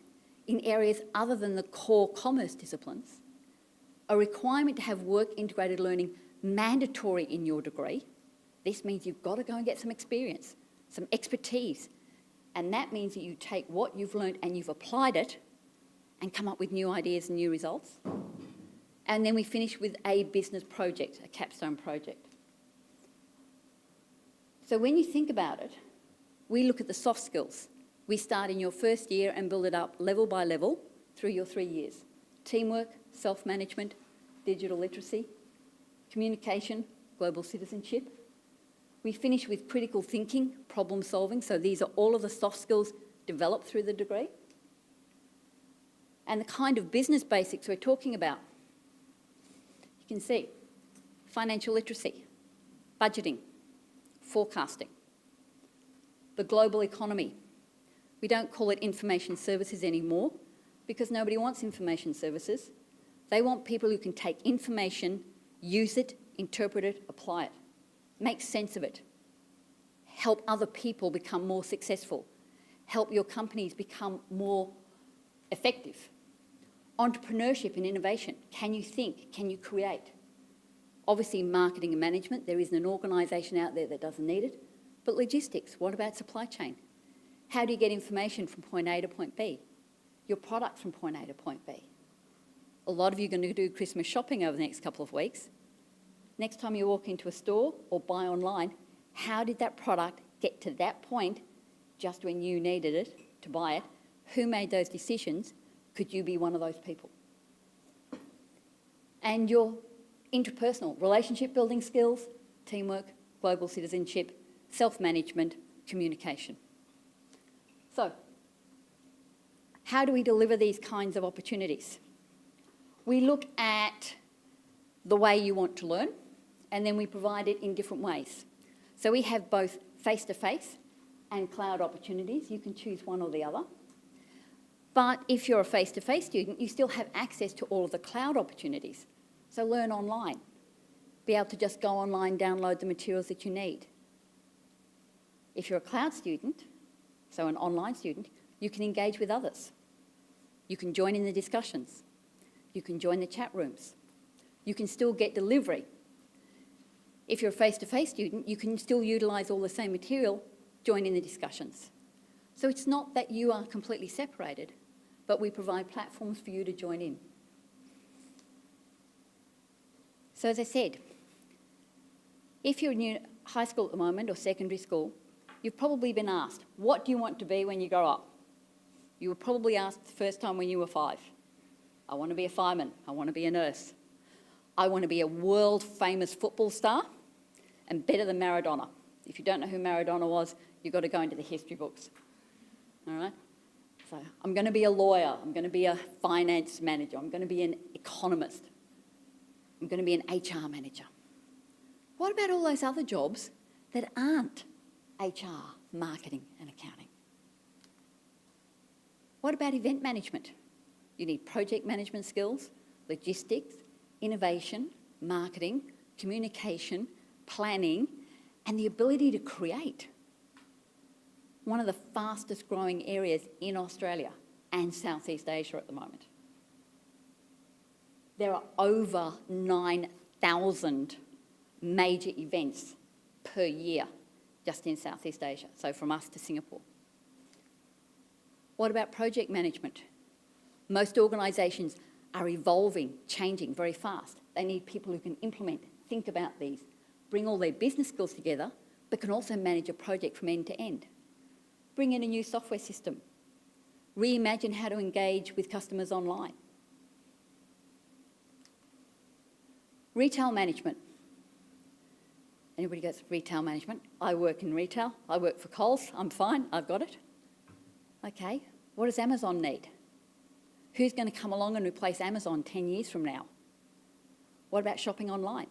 S18: in areas other than the core commerce disciplines a requirement to have work integrated learning mandatory in your degree. This means you've got to go and get some experience, some expertise. And that means that you take what you've learned and you've applied it and come up with new ideas and new results. And then we finish with a business project, a capstone project. So when you think about it, we look at the soft skills. We start in your first year and build it up level by level through your 3 years. Teamwork, self-management, digital literacy, communication, global citizenship. We finish with critical thinking, problem solving. So these are all of the soft skills developed through the degree. And the kind of business basics we're talking about. You can see financial literacy, budgeting, forecasting, the global economy. We don't call it information services anymore because nobody wants information services. They want people who can take information, use it, interpret it, apply it, make sense of it, help other people become more successful, help your companies become more effective. Entrepreneurship and innovation. Can you think? Can you create? Obviously, marketing and management. There isn't an organisation out there that doesn't need it. But logistics, what about supply chain? How do you get information from point A to point B? Your product from point A to point B. A lot of you are going to do Christmas shopping over the next couple of weeks. Next time you walk into a store or buy online, how did that product get to that point just when you needed it to buy it? Who made those decisions? Could you be one of those people? And your interpersonal, relationship building skills, teamwork, global citizenship, self-management, communication. So, how do we deliver these kinds of opportunities? We look at the way you want to learn, and then we provide it in different ways. So we have both face-to-face and cloud opportunities. You can choose one or the other. But if you're a face-to-face student, you still have access to all of the cloud opportunities. So learn online. Be able to just go online, download the materials that you need. If you're a cloud student, so an online student, you can engage with others. You can join in the discussions. You can join the chat rooms. You can still get delivery. If you're a face-to-face student, you can still utilise all the same material, join in the discussions. So it's not that you are completely separated, but we provide platforms for you to join in. So as I said, if you're in high school at the moment or secondary school, you've probably been asked, what do you want to be when you grow up? You were probably asked the first time when you were 5. I want to be a fireman. I want to be a nurse. I want to be a world-famous football star and better than Maradona. If you don't know who Maradona was, you've got to go into the history books. All right? So I'm going to be a lawyer. I'm going to be a finance manager. I'm going to be an economist. I'm going to be an HR manager. What about all those other jobs that aren't HR, marketing and accounting? What about event management? You need project management skills, logistics, innovation, marketing, communication, planning, and the ability to create. One of the fastest growing areas in Australia and Southeast Asia at the moment. There are over 9,000 major events per year just in Southeast Asia, so from us to Singapore. What about project management? Most organisations are evolving, changing very fast. They need people who can implement, think about these, bring all their business skills together, but can also manage a project from end to end. Bring in a new software system. Reimagine how to engage with customers online. Retail management. Anybody goes, retail management? I work in retail. I work for Coles. I'm fine. I've got it. Okay, what does Amazon need? Who's going to come along and replace Amazon 10 years from now? What about shopping online?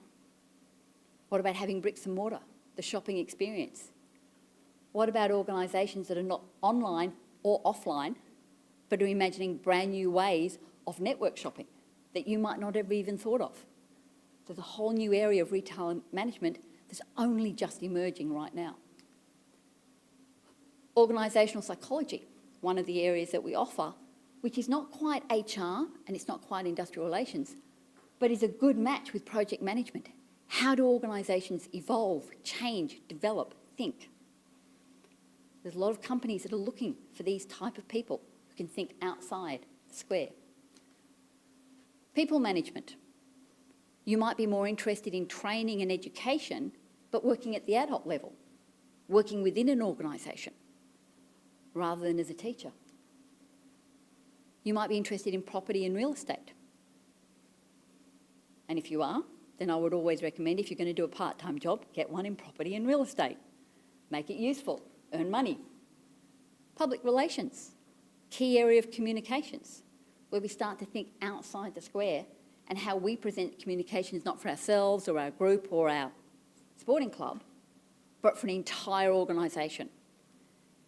S18: What about having bricks and mortar, the shopping experience? What about organisations that are not online or offline, but are imagining brand new ways of network shopping that you might not have even thought of? There's a whole new area of retail management that's only just emerging right now. Organisational psychology, one of the areas that we offer, which is not quite HR and it's not quite industrial relations, but is a good match with project management. How do organisations evolve, change, develop, think? There's a lot of companies that are looking for these type of people who can think outside the square. People management. You might be more interested in training and education, but working at the ad hoc level, working within an organisation, rather than as a teacher. You might be interested in property and real estate. And if you are, then I would always recommend, if you're going to do a part-time job, get one in property and real estate. Make it useful, earn money. Public relations, key area of communications, where we start to think outside the square and how we present communications not for ourselves or our group or our sporting club, but for an entire organisation.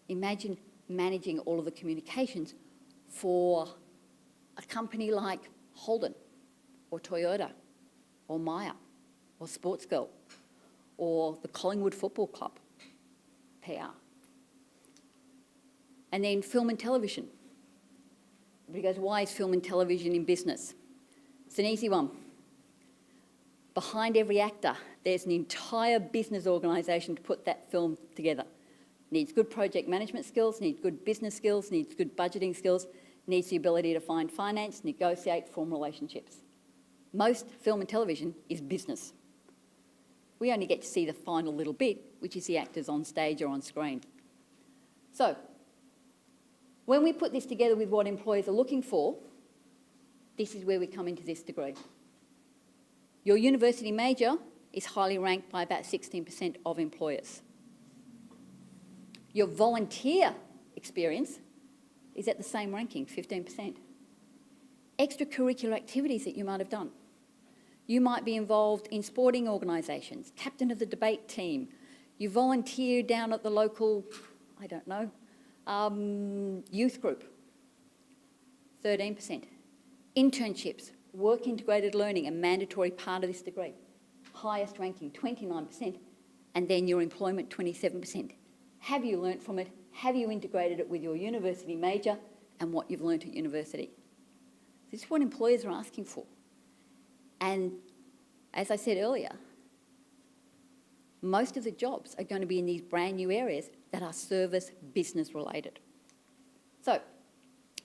S18: Imagine managing all of the communications for a company like Holden or Toyota or Myer or Sportsgirl or the Collingwood Football Club, PR. And then film and television. Everybody goes, why is film and television in business? It's an easy one. Behind every actor, there's an entire business organisation to put that film together. Needs good project management skills, needs good business skills, needs good budgeting skills, needs the ability to find finance, negotiate, form relationships. Most film and television is business. We only get to see the final little bit, which is the actors on stage or on screen. So, when we put this together with what employers are looking for, this is where we come into this degree. Your university major is highly ranked by about 16% of employers. Your volunteer experience is at the same ranking, 15%. Extracurricular activities that you might have done. You might be involved in sporting organisations, captain of the debate team. You volunteer down at the local, I don't know, youth group, 13%. Internships, work integrated learning, a mandatory part of this degree. Highest ranking, 29%. And then your employment, 27%. Have you learnt from it? Have you integrated it with your university major and what you've learnt at university? This is what employers are asking for. And as I said earlier, most of the jobs are going to be in these brand new areas that are service business related. So,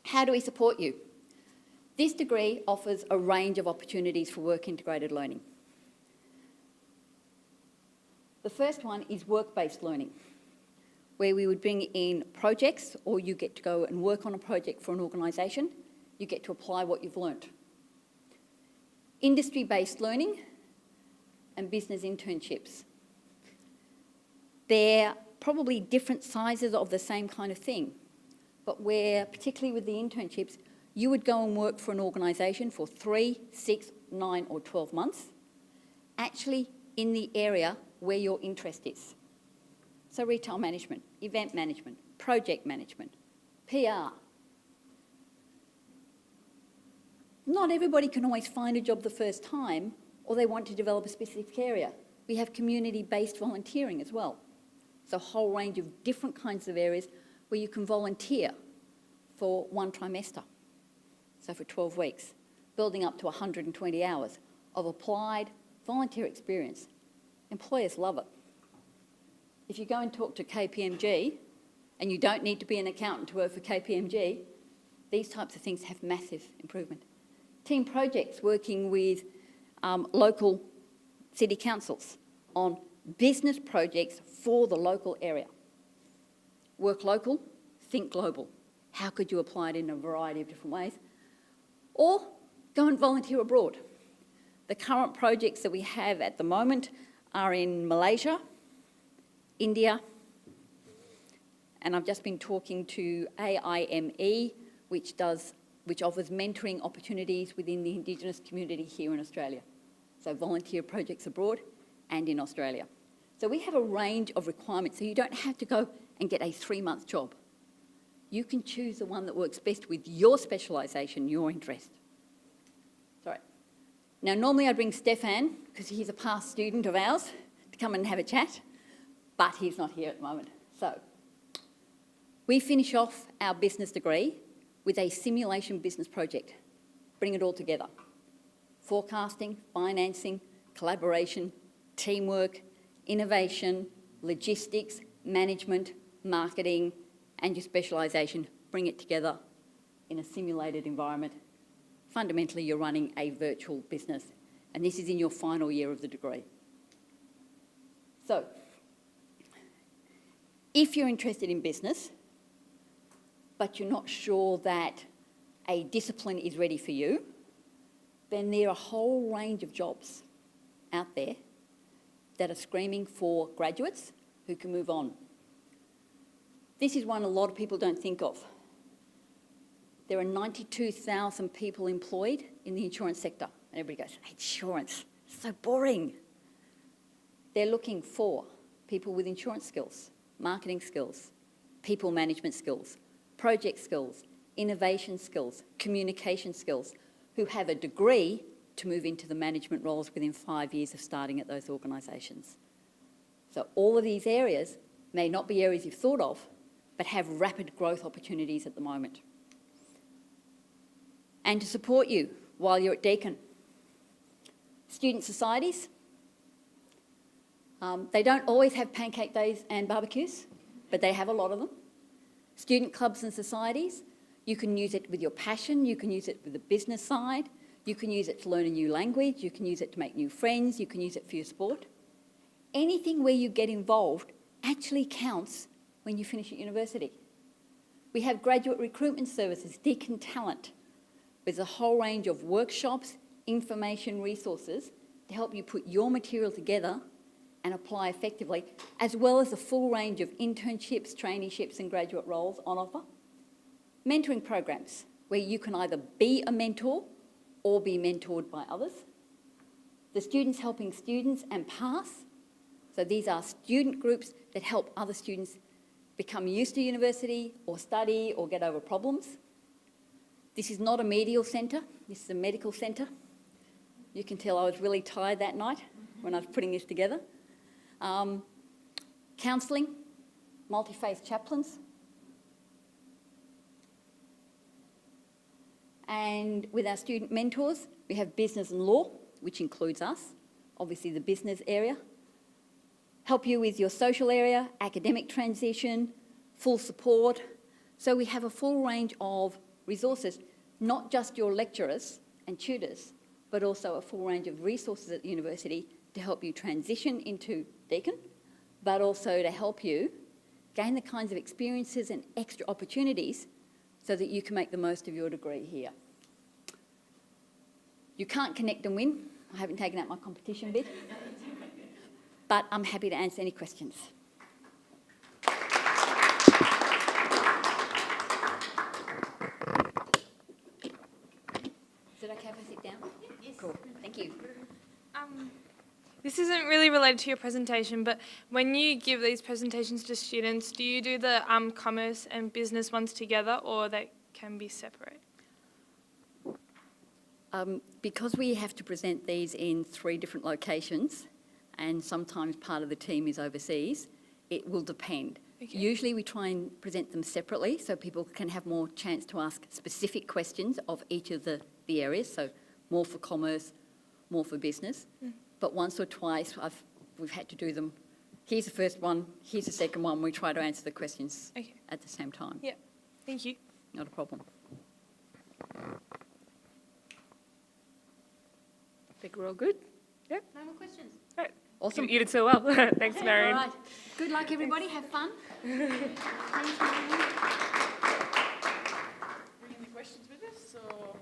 S18: how do we support you? This degree offers a range of opportunities for work integrated learning. The first one is work-based learning, where we would bring in projects, or you get to go and work on a project for an organisation. You get to apply what you've learnt. Industry-based learning and business internships. They're probably different sizes of the same kind of thing, but where, particularly with the internships, you would go and work for an organisation for 3, 6, 9 or 12 months, actually in the area where your interest is. So retail management, event management, project management, PR. Not everybody can always find a job the first time, or they want to develop a specific area. We have community-based volunteering as well. So a whole range of different kinds of areas where you can volunteer for one trimester. So for 12 weeks, building up to 120 hours of applied volunteer experience. Employers love it. If you go and talk to KPMG, and you don't need to be an accountant to work for KPMG, these types of things have massive improvement. Team projects, working with local city councils on business projects for the local area. Work local, think global. How could you apply it in a variety of different ways? Or go and volunteer abroad. The current projects that we have at the moment are in Malaysia, India, and I've just been talking to AIME, which offers mentoring opportunities within the Indigenous community here in Australia. So volunteer projects abroad and in Australia. So we have a range of requirements, so you don't have to go and get a 3-month job. You can choose the one that works best with your specialisation, your interest. Sorry. Now, normally I'd bring Stefan, because he's a past student of ours, to come and have a chat, but he's not here at the moment. So we finish off our business degree with a simulation business project. Bring it all together. forecasting, financing, collaboration, teamwork, innovation, logistics, management, marketing, and your specialisation. Bring it together in a simulated environment. Fundamentally, you're running a virtual business, and this is in your final year of the degree. So, if you're interested in business, but you're not sure that a discipline is ready for you, then there are a whole range of jobs out there that are screaming for graduates who can move on. This is one a lot of people don't think of. There are 92,000 people employed in the insurance sector. And everybody goes, insurance, so boring. They're looking for people with insurance skills, marketing skills, people management skills, project skills, innovation skills, communication skills, who have a degree to move into the management roles within 5 years of starting at those organisations. So all of these areas may not be areas you've thought of, but have rapid growth opportunities at the moment. And to support you while you're at Deakin, student societies, they don't always have pancake days and barbecues, but they have a lot of them. Student clubs and societies, you can use it with your passion, you can use it with the business side, you can use it to learn a new language, you can use it to make new friends, you can use it for your sport. Anything where you get involved actually counts when you finish at university. We have graduate recruitment services, Deakin Talent. There's a whole range of workshops, information, resources to help you put your material together and apply effectively, as well as a full range of internships, traineeships and graduate roles on offer. Mentoring programs, where you can either be a mentor or be mentored by others. The Students Helping Students and PASS. So these are student groups that help other students become used to university or study or get over problems. This is not a medial centre, this is a medical centre. You can tell I was really tired that night when I was putting this together. Counselling, multi-faith chaplains. And with our student mentors, we have business and law, which includes us, obviously the business area. Help you with your social area, academic transition, full support. So we have a full range of resources, not just your lecturers and tutors, but also a full range of resources at the university to help you transition into Deakin, but also to help you gain the kinds of experiences and extra opportunities so that you can make the most of your degree here. You can't connect and win. I haven't taken out my competition bit, but I'm happy to answer any questions. Is it okay if I sit down? Yes. Cool, thank you.
S17: This isn't really related to your presentation, but when you give these presentations to students, do you do the commerce and business ones together, or they can be separate?
S18: Because we have to present these in 3 different locations, and sometimes part of the team is overseas, it will depend.
S17: Okay.
S18: Usually we try and present them separately so people can have more chance to ask specific questions of each of the areas, so more for commerce, more for business. But once or twice we've had to do them. Here's the first one, here's the second one. We try to answer the questions at the same time.
S17: Yeah, thank you.
S18: Not a problem.
S6: I think we're all good. Yep.
S1: No more questions.
S6: Right.
S18: Awesome.
S6: You did so well. Thanks, Marion.
S18: All right. Good luck, everybody. Have fun.
S9: Bringing the questions with us, or?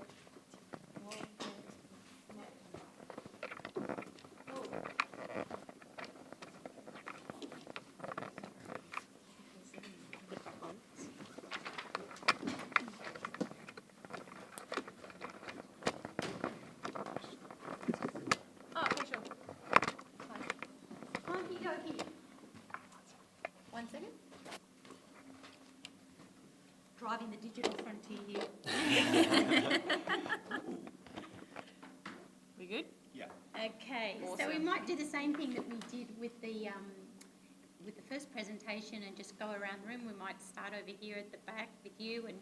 S1: One second. Driving the digital frontier here.
S9: We good?
S13: Yeah.
S1: Okay, so we
S9: Awesome.
S1: might do the same thing that we did with the first presentation and just go around the room. We might start over here at the back with you and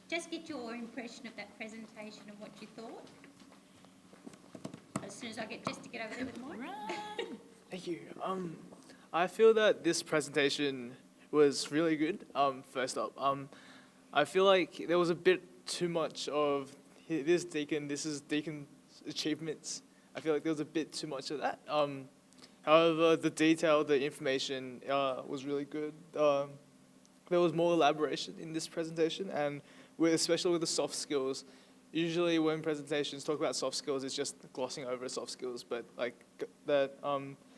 S1: just get your impression of that presentation and what you thought. as soon as I get Jess to get over there with mine.
S4: Thank you. I feel that this presentation was really good. First up, I feel like there was a bit too much of this is Deacon's achievements. I feel like there was a bit too much of that. However, the detail, the information was really good. There was more elaboration in this presentation, and especially with the soft skills. Usually when presentations talk about soft skills, it's just glossing over soft skills, but like that,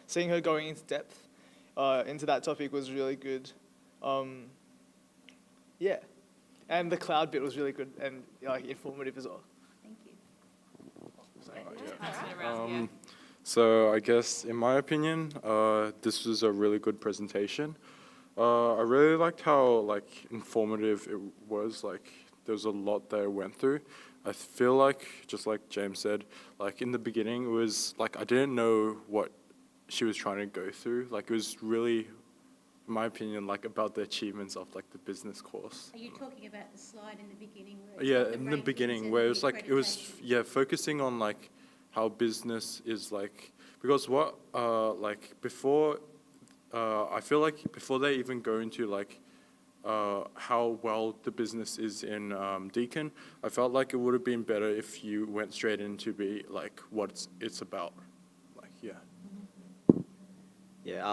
S4: seeing her going into depth into that topic was really good. Yeah, and the cloud bit was really good and like informative as well.
S1: Thank you.
S13: So I guess, in my opinion, this was a really good presentation. I really liked how like informative it was. Like there was a lot that I went through. I feel like, just like James said, like in the beginning it was like I didn't know what she was trying to go through. Like it was really, in my opinion, like about the achievements of like the business course.
S1: Are you talking about the slide in the beginning? Where it's
S13: Yeah,
S1: got the
S13: in the
S1: rankings
S13: beginning
S1: and
S13: where
S1: the
S13: it was like, it was,
S1: accreditation?
S13: yeah, focusing on like how business is like, because what, like before, I feel like before they even go into like how well the business is in Deakin, I felt like it would have been better if you went straight into be like what it's about. Like, yeah.
S12: Yeah,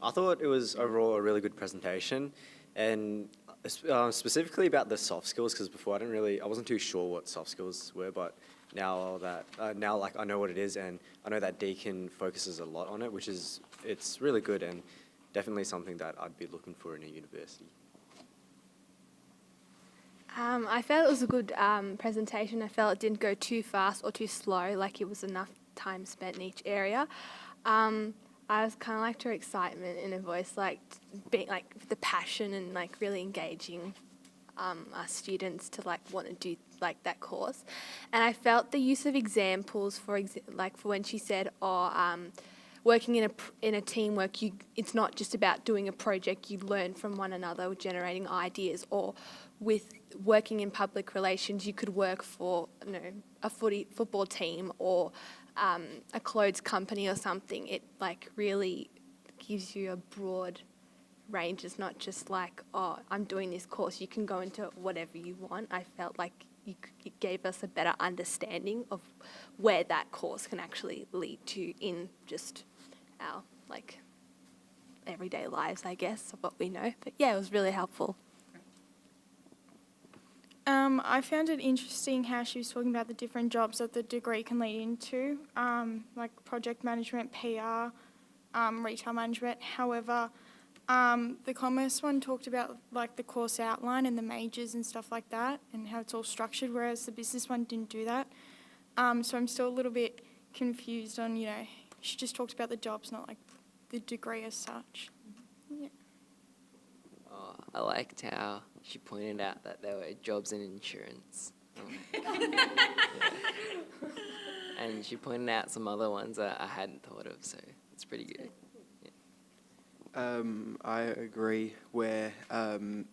S12: I thought it was overall a really good presentation, and specifically about the soft skills, because before I wasn't too sure what soft skills were, but now like I know what it is, and I know that Deakin focuses a lot on it, it's really good and definitely something that I'd be looking for in a university.
S8: I felt it was a good presentation. I felt it didn't go too fast or too slow, like it was enough time spent in each area. I was kind of liked her excitement in her voice, like being like the passion and like really engaging our students to like want to do like that course. And I felt the use of examples for when she said, working in a teamwork, it's not just about doing a project. You learn from one another, generating ideas, or with working in public relations, you could work for a football team or a clothes company or something. It like really gives you a broad range. It's not just like, oh, I'm doing this course. You can go into whatever you want. I felt like it gave us a better understanding of where that course can actually lead to in just our like everyday lives, I guess, of what we know. But yeah, it was really helpful.
S10: I found it interesting how she was talking about the different jobs that the degree can lead into, like project management, PR, retail management. However, the commerce one talked about like the course outline and the majors and stuff like that and how it's all structured, whereas the business one didn't do that. So I'm still a little bit confused on, she just talked about the jobs, not like the degree as such. Yeah.
S11: Oh, I liked how she pointed out that there were jobs in insurance. And she pointed out some other ones that I hadn't thought of, so it's pretty good. Yeah.
S5: I agree where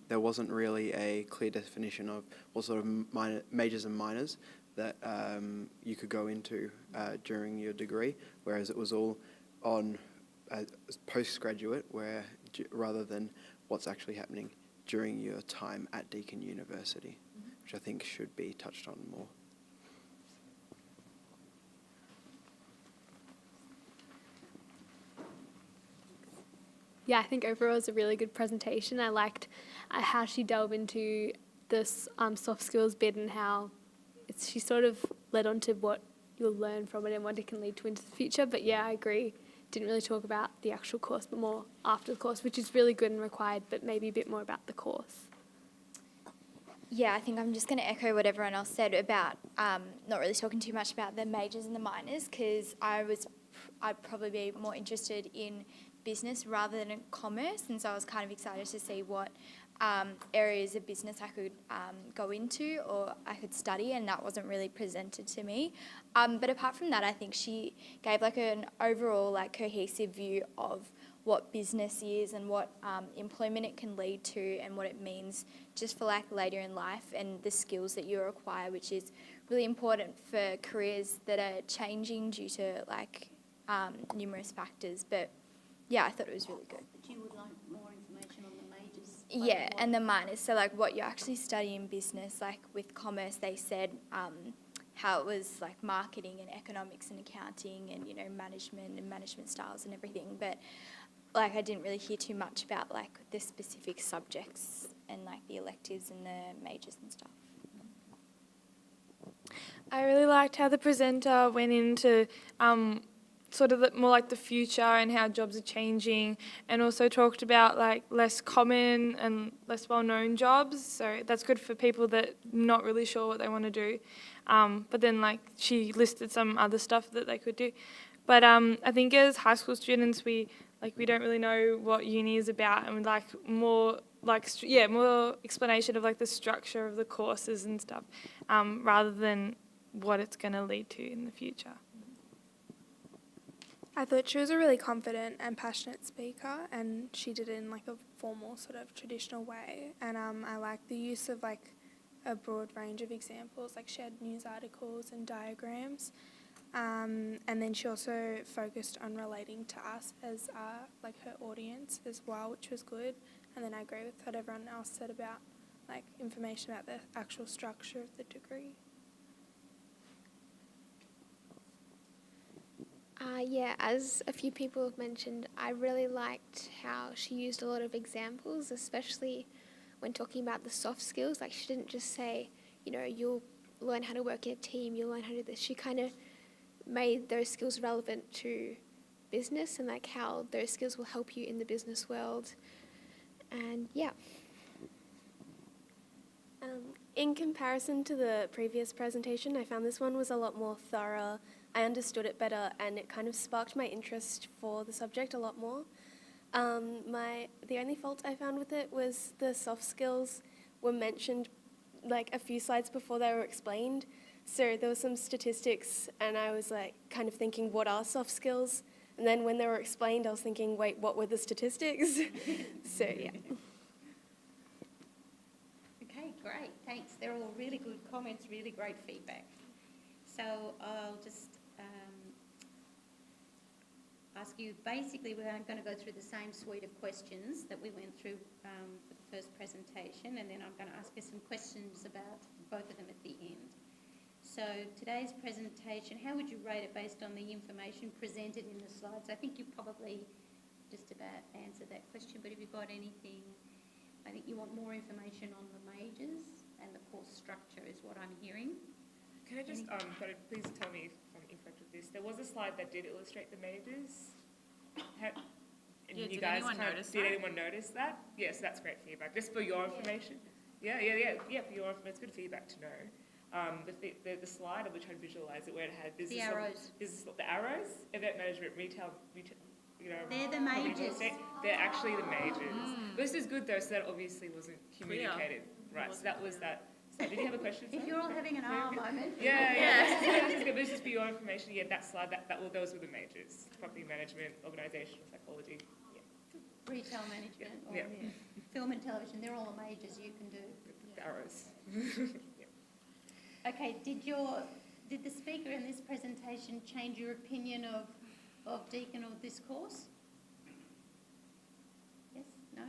S5: there wasn't really a clear definition of what sort of majors and minors that you could go into during your degree, whereas it was all on postgraduate, rather than what's actually happening during your time at Deakin University, which I think should be touched on more.
S14: Yeah, I think overall it was a really good presentation. I liked how she delved into this soft skills bit and how she sort of led on to what you'll learn from it and what it can lead to into the future. But yeah, I agree. Didn't really talk about the actual course, but more after the course, which is really good and required, but maybe a bit more about the course.
S15: Yeah, I think I'm just going to echo what everyone else said about not really talking too much about the majors and the minors, because I'd probably be more interested in business rather than in commerce, and so I was kind of excited to see what areas of business I could go into or I could study, and that wasn't really presented to me. But apart from that, I think she gave like an overall like cohesive view of what business is and what employment it can lead to and what it means just for like later in life and the skills that you acquire, which is really important for careers that are changing due to like numerous factors. But yeah, I thought it was really good.
S1: But you would like more information on the majors?
S15: Yeah, and the minors. So like what you actually study in business, like with commerce, they said how it was like marketing and economics and accounting and, you know, management and management styles and everything. But like I didn't really hear too much about like the specific subjects and like the electives and the majors and stuff.
S17: I really liked how the presenter went into sort of more like the future and how jobs are changing, and also talked about like less common and less well-known jobs. So that's good for people that are not really sure what they want to do. But then like she listed some other stuff that they could do. But I think as high school students, we don't really know what uni is about, and we'd like more more explanation of like the structure of the courses and stuff, rather than what it's going to lead to in the future.
S7: I thought she was a really confident and passionate speaker, and she did it in like a formal sort of traditional way. And I liked the use of like a broad range of examples, like shared news articles and diagrams. And then she also focused on relating to us as like her audience as well, which was good. And then I agree with what everyone else said about like information about the actual structure of the degree.
S14: Yeah, as a few people have mentioned, I really liked how she used a lot of examples, especially when talking about the soft skills. Like she didn't just say, you know, you'll learn how to work in a team, you'll learn how to do this. She kind of made those skills relevant to business and like how those skills will help you in the business world. And yeah. In comparison to the previous presentation, I found this one was a lot more thorough. I understood it better, and it kind of sparked my interest for the subject a lot more. The only fault I found with it was the soft skills were mentioned like a few slides before they were explained. So there were some statistics, and I was like kind of thinking, what are soft skills? And then when they were explained, I was thinking, wait, what were the statistics? So yeah.
S1: Okay, great, thanks. They're all really good comments, really great feedback. So I'll just ask you, basically we're going to go through the same suite of questions that we went through for the first presentation, and then I'm going to ask you some questions about both of them at the end. So today's presentation, how would you rate it based on the information presented in the slides? I think you probably just about answered that question, but if you've got anything, I think you want more information on the majors and the course structure is what I'm hearing.
S6: Can I just, please tell me if I'm incorrect with this. There was a slide that did illustrate the majors.
S9: Did anyone notice that?
S6: Did anyone notice that? Yes, that's great feedback. Just for your information. Yeah, for your information. It's good feedback to know. The slide, I'm trying to visualise it, where it had business. The arrows, event management, retail, you know.
S1: They're the majors.
S6: They're actually the majors. This is good though, so that obviously wasn't communicated. Right, so that was that. So did you have a question?
S1: If you're all having an aha moment.
S6: Yeah. This is for your information. Yeah, that slide, those were the majors. Property management, organisational psychology. Yeah.
S1: Retail management, or film and television, they're all the majors you can do.
S6: The arrows.
S1: Okay, did the speaker in this presentation change your opinion of Deakin or this course? Yes? No?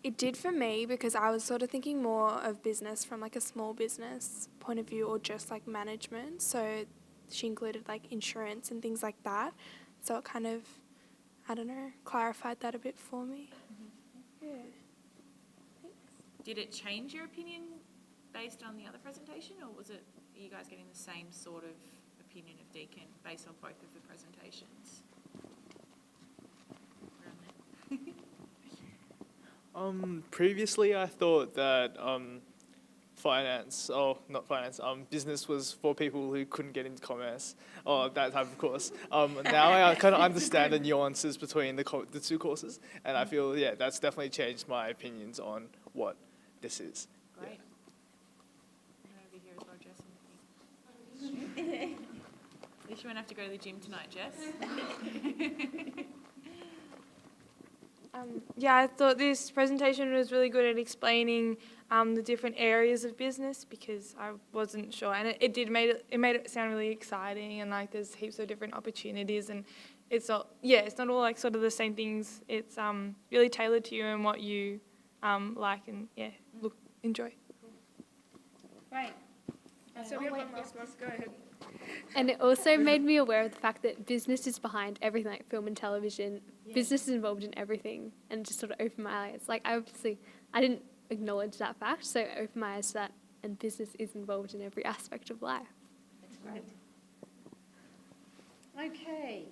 S7: It did for me, because I was sort of thinking more of business from like a small business point of view, or just like management. So she included like insurance and things like that. So it kind of, I don't know, clarified that a bit for me. Yeah.
S9: Did it change your opinion based on the other presentation, or are you guys getting the same sort of opinion of Deakin based on both of the presentations?
S4: Previously I thought that business was for people who couldn't get into commerce, or that type of course. Now I kind of understand the nuances between the two courses, and I feel, that's definitely changed my opinions on what this is.
S9: Great. Over here as well, Jess. At least you won't have to go to the gym tonight, Jess.
S17: Yeah, I thought this presentation was really good at explaining the different areas of business because I wasn't sure, and it made it sound really exciting, and like there's heaps of different opportunities, and it's not all like sort of the same things. It's really tailored to you and what you like, and enjoy.
S6: Right. So we have one last one. Go ahead.
S14: And it also made me aware of the fact that business is behind everything, like film and television.
S6: Yeah.
S14: Business is involved in everything, and it just sort of opened my eyes. Like I didn't acknowledge that fact, so it opened my eyes to that, and business is involved in every aspect of life.
S1: That's great. Okay.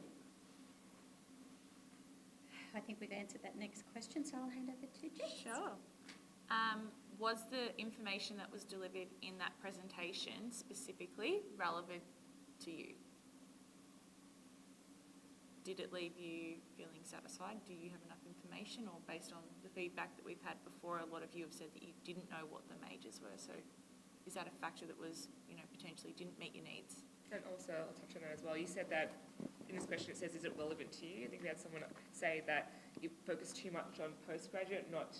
S1: I think we've answered that next question, so I'll hand over to Jess.
S9: Sure. Was the information that was delivered in that presentation specifically relevant to you? Did it leave you feeling satisfied? Do you have enough information, or based on the feedback that we've had before, a lot of you have said that you didn't know what the majors were, so is that a factor that was, potentially didn't meet your needs?
S6: And also, I'll touch on that as well. You said that in this question it says, is it relevant to you? I think we had someone say that you focus too much on postgraduate, not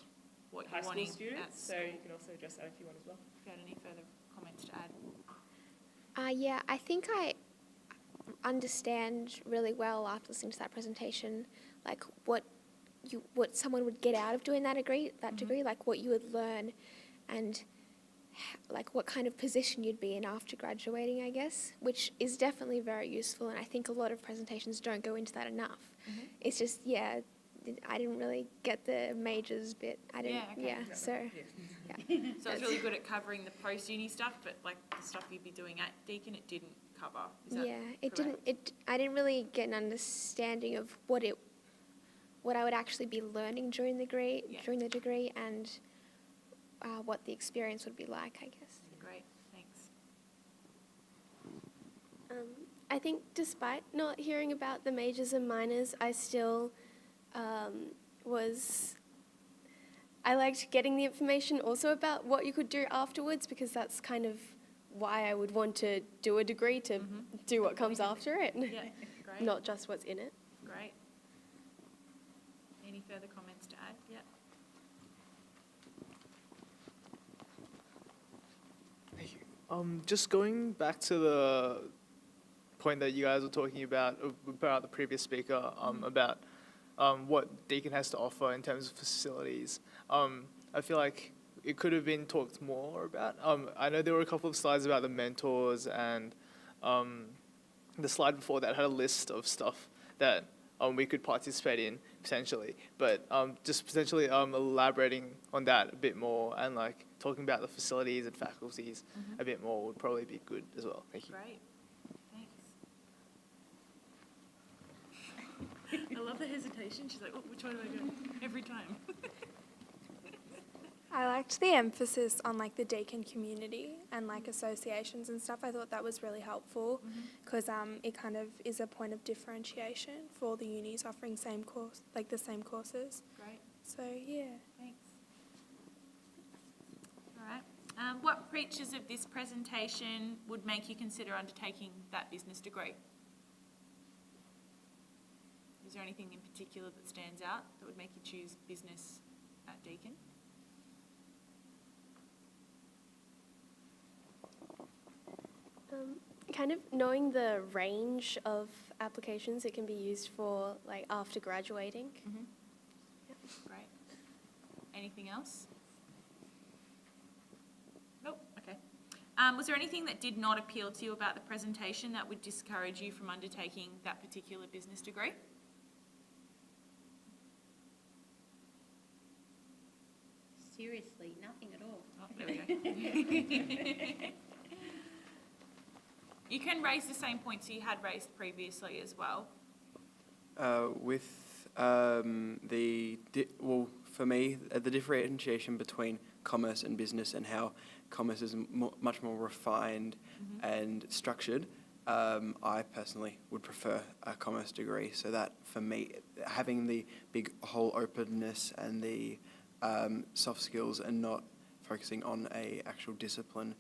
S9: What
S6: high
S9: you're
S6: school
S9: wanting
S6: students. So you can also address that if you want as well.
S9: If you had any further comments to add?
S7: Yeah, I think I understand really well after listening to that presentation, like what someone would get out of doing that degree, like what you would learn, and like what kind of position you'd be in after graduating, I guess, which is definitely very useful. And I think a lot of presentations don't go into that enough. It's just, I didn't really get the majors bit. I didn't, so. Yeah.
S9: So it's really good at covering the post-uni stuff, but like the stuff you'd be doing at Deakin, it didn't cover. Is that correct?
S7: I didn't really get an understanding of what I would actually be learning during the degree, and what the experience would be like, I guess.
S9: Great, thanks.
S7: I think despite not hearing about the majors and minors, I still I liked getting the information also about what you could do afterwards, because that's kind of why I would want to do a degree, to do what comes after it,
S9: Yeah, great.
S7: not just what's in it.
S9: Great. Any further comments to add? Yeah.
S4: Just going back to the point that you guys were talking about the previous speaker, about what Deakin has to offer in terms of facilities. I feel like it could have been talked more about. I know there were a couple of slides about the mentors, and the slide before that had a list of stuff that we could participate in potentially, but just potentially elaborating on that a bit more, and like talking about the facilities and faculties a bit more would probably be good as well. Thank you.
S9: Great. Thanks. I love the hesitation. She's like, oh, which one do I go? Every time.
S10: I liked the emphasis on like the Deakin community and like associations and stuff. I thought that was really helpful because it kind of is a point of differentiation for all the unis offering the same courses.
S9: Great.
S10: So yeah.
S9: Thanks. All right. What features of this presentation would make you consider undertaking that business degree? Is there anything in particular that stands out that would make you choose business at Deakin?
S7: Kind of knowing the range of applications it can be used for, like after graduating.
S9: Great. Anything else? Nope. Okay. Was there anything that did not appeal to you about the presentation that would discourage you from undertaking that particular business degree?
S1: Seriously, nothing at all.
S9: Oh, there we go. You can raise the same points you had raised previously as well.
S5: For me, the differentiation between commerce and business, and how commerce is much more refined and structured, I personally would prefer a commerce degree. So that, for me, having the big whole openness and the soft skills and not focusing on a actual discipline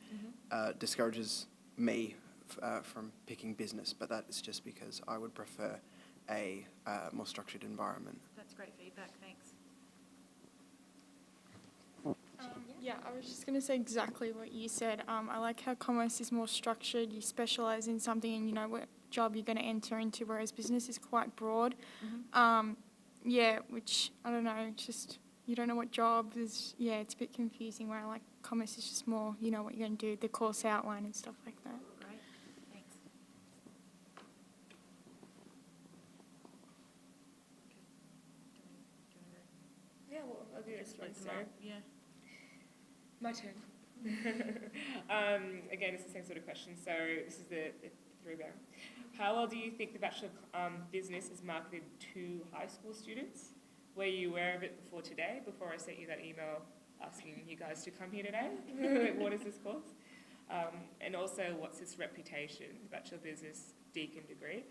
S5: discourages me from picking business, but that is just because I would prefer a more structured environment.
S9: That's great feedback, thanks.
S10: Yeah, I was just going to say exactly what you said. I like how commerce is more structured. You specialise in something and you know what job you're going to enter into, whereas business is quite broad. Yeah, which, I don't know, just you don't know what job is. Yeah, it's a bit confusing, where I like commerce is just more, you know what you're going to do, the course outline and stuff like that.
S9: Great, thanks.
S6: Yeah, well, I'll do this one. So,
S9: Yeah.
S6: my turn. Again, it's the same sort of question. So this is the three-bar. How well do you think the Bachelor of Business is marketed to high school students? Were you aware of it before today, before I sent you that email asking you guys to come here today? What is this course? And also, what's its reputation, the Bachelor of Business Deakin degree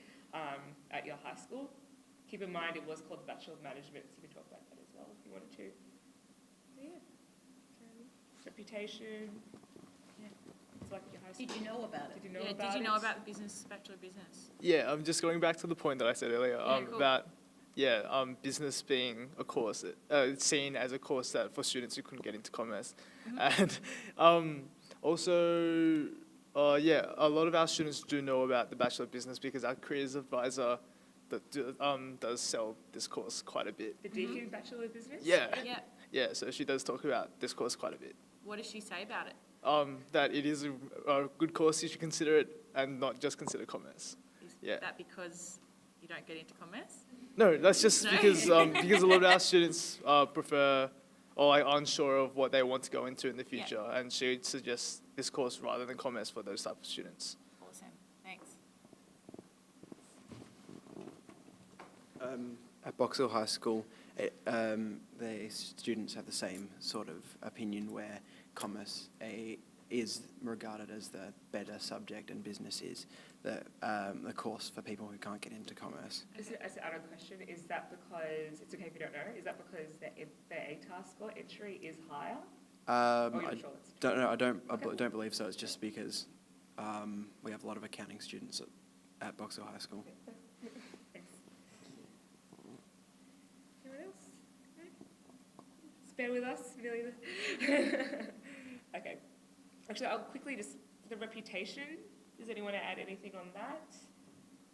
S6: at your high school? Keep in mind it was called the Bachelor of Management, so we can talk about that as well if you wanted to. Yeah. Reputation. Yeah. It's like at your high school.
S16: Did you know about it?
S6: Did you know
S9: Yeah,
S6: about it?
S9: did you know about the business, Bachelor of Business?
S4: Yeah, I'm just going back to the point that I said earlier
S9: cool.
S4: about business being a course, it's seen as a course that for students who couldn't get into commerce, and also, a lot of our students do know about the Bachelor of Business because our careers advisor does sell this course quite a bit.
S6: The Deakin Bachelor of Business?
S4: Yeah.
S9: Yeah.
S4: Yeah, so she does talk about this course quite a bit.
S9: What does she say about it?
S4: That it is a good course, you should consider it, and not just consider commerce.
S9: Is
S4: Yeah.
S9: that because you don't get into commerce?
S4: No, that's just
S9: No?
S4: because a lot of our students prefer or are unsure of what they want to go into in the future, and she would suggest this course rather than commerce for those type of students.
S9: Awesome, thanks.
S5: At Box Hill High School, the students have the same sort of opinion where commerce is regarded as the better subject and business is the course for people who can't get into commerce.
S6: As an add-on question, is that because, it's okay if you don't know, is that because the ATAR score entry is higher?
S5: I
S6: Or you're not sure that's-
S5: don't know. I
S6: Okay.
S5: don't believe so. It's just because we have a lot of accounting students at Box Hill High School.
S6: Thanks. Anyone else? No? Just bear with us, Amelia. Okay. Actually, I'll quickly just, the reputation, does anyone want to add anything on that?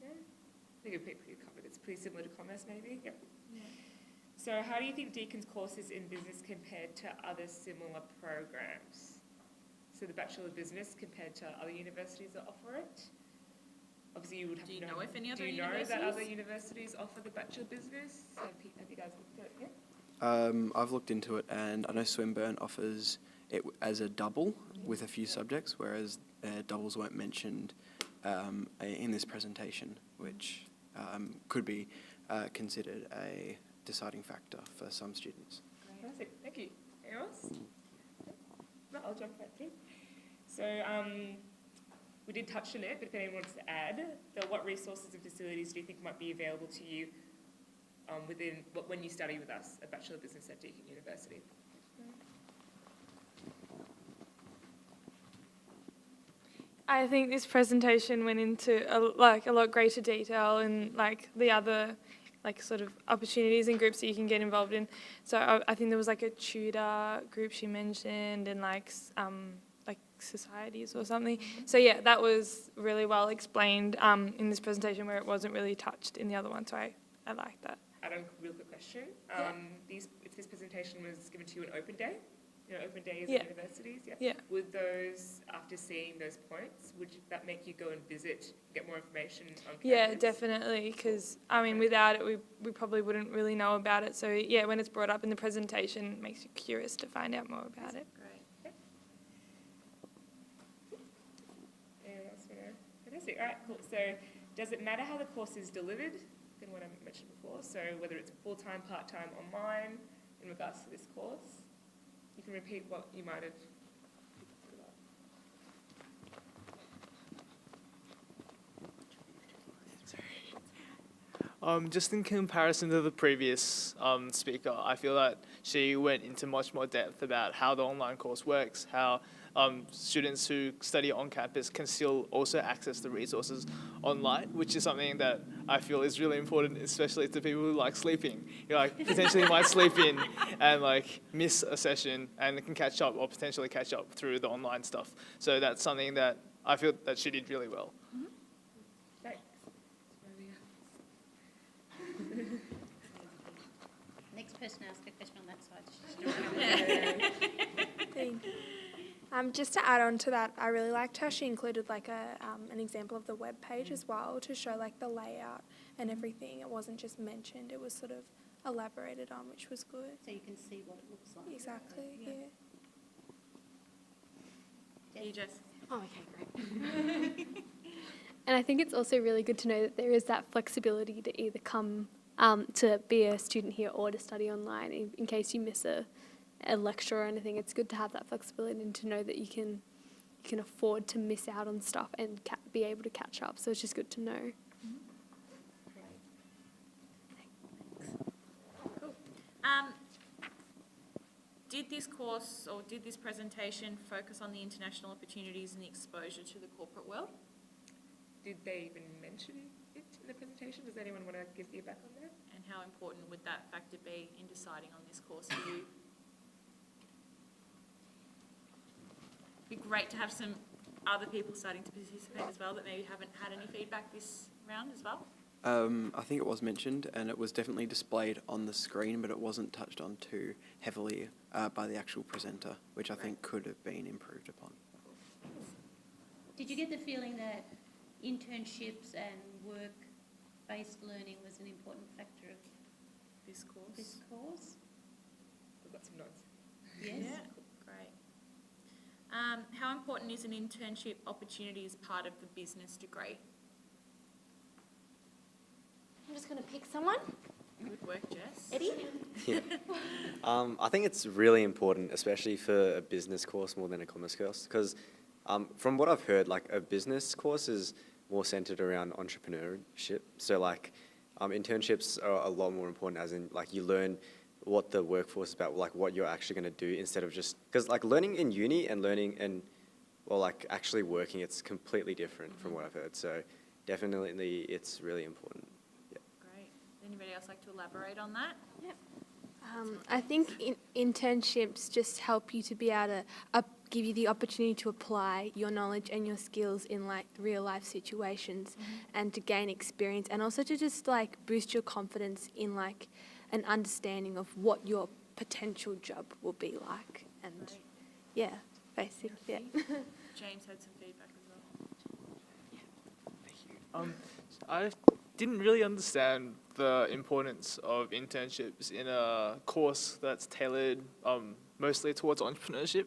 S6: Yeah? I think it'd be pretty covered. It's pretty similar to commerce, maybe? Yep.
S9: Yeah.
S6: So how do you think Deakin's courses in business compared to other similar programs? So the Bachelor of Business compared to other universities that offer it? Obviously, you would have
S9: Do you
S6: to
S9: know if any other
S6: Do you know that other
S9: universities?
S6: universities offer the Bachelor of Business? Have you guys looked at it? Yeah?
S5: I've looked into it, and I know Swinburne offers it as a double with a few subjects, whereas doubles weren't mentioned in this presentation, which could be considered a deciding factor for some students.
S6: Fantastic, thank you. Anyone else? No, I'll jump right through. So we did touch on it, but if anyone wants to add, what resources and facilities do you think might be available to you when you study with us at Bachelor of Business at Deakin University?
S17: I think this presentation went into a lot greater detail and the other sort of opportunities and groups that you can get involved in. So I think there was a tutor group she mentioned and societies or something. So yeah, that was really well explained in this presentation where it wasn't really touched in the other one. So I like that.
S6: Add on a real quick question. If this presentation was given to you on open day, open days at universities, would those, after seeing those points, would that make you go and visit, get more information on campus?
S17: Yeah, definitely, because, without it, we probably wouldn't really know about it. So, yeah, when it's brought up in the presentation, it makes you curious to find out more about it.
S6: Great. Anyone else want to? Fantastic. All right, cool. So, does it matter how the course is delivered? Again, what I mentioned before. So, whether it's full-time, part-time, online, in regards to this course? You can repeat what you might have.
S4: Just in comparison to the previous speaker, I feel that she went into much more depth about how the online course works, how students who study on campus can still also access the resources online, which is something that I feel is really important, especially to people who like sleeping. You like potentially might sleep in and like miss a session and can catch up or potentially catch up through the online stuff. So that's something that I feel that she did really well.
S1: Next person ask a question on that side.
S19: Thank you. Just to add on to that, I really liked how she included like an example of the web page as well to show like the layout and everything. It wasn't just mentioned; it was sort of elaborated on, which was good.
S1: So you can see what it looks like.
S19: Exactly. Yeah.
S9: You, Jess?
S14: Oh, okay, great. And I think it's also really good to know that there is that flexibility to either come to be a student here or to study online in case you miss a lecture or anything. It's good to have that flexibility and to know that you can afford to miss out on stuff and be able to catch up. So it's just good to know.
S9: Cool. Did this course or did this presentation focus on the international opportunities and the exposure to the corporate world?
S6: Did they even mention it in the presentation? Does anyone want to give feedback on that?
S9: And how important would that factor be in deciding on this course for you? Be great to have some other people starting to participate as well that maybe haven't had any feedback this round as well.
S5: I think it was mentioned, and it was definitely displayed on the screen, but it wasn't touched on too heavily by the actual presenter, which I think could have been improved upon.
S1: Did you get the feeling that internships and work-based learning was an important factor of
S9: this course?
S6: I've got some notes.
S1: Yes.
S9: Yeah, great. How important is an internship opportunity as part of the business degree?
S16: I'm just going to pick someone.
S9: Good work, Jess.
S16: Eddie?
S12: Yeah. I think it's really important, especially for a business course more than a commerce course, because from what I've heard, like a business course is more centered around entrepreneurship. So like internships are a lot more important, as in like you learn what the workforce is about, like what you're actually going to do instead of just, because like learning in uni and learning and, well, like actually working, it's completely different from what I've heard. So definitely it's really important.
S9: Great. Anybody else like to elaborate on that?
S14: Yep.
S8: I think internships just help you to be able to give you the opportunity to apply your knowledge and your skills in like real life situations and to gain experience, and also to just like boost your confidence in like an understanding of what your potential job will be like. And
S9: Great.
S8: yeah, basically, yeah.
S9: James had some feedback as well.
S4: I didn't really understand the importance of internships in a course that's tailored mostly towards entrepreneurship.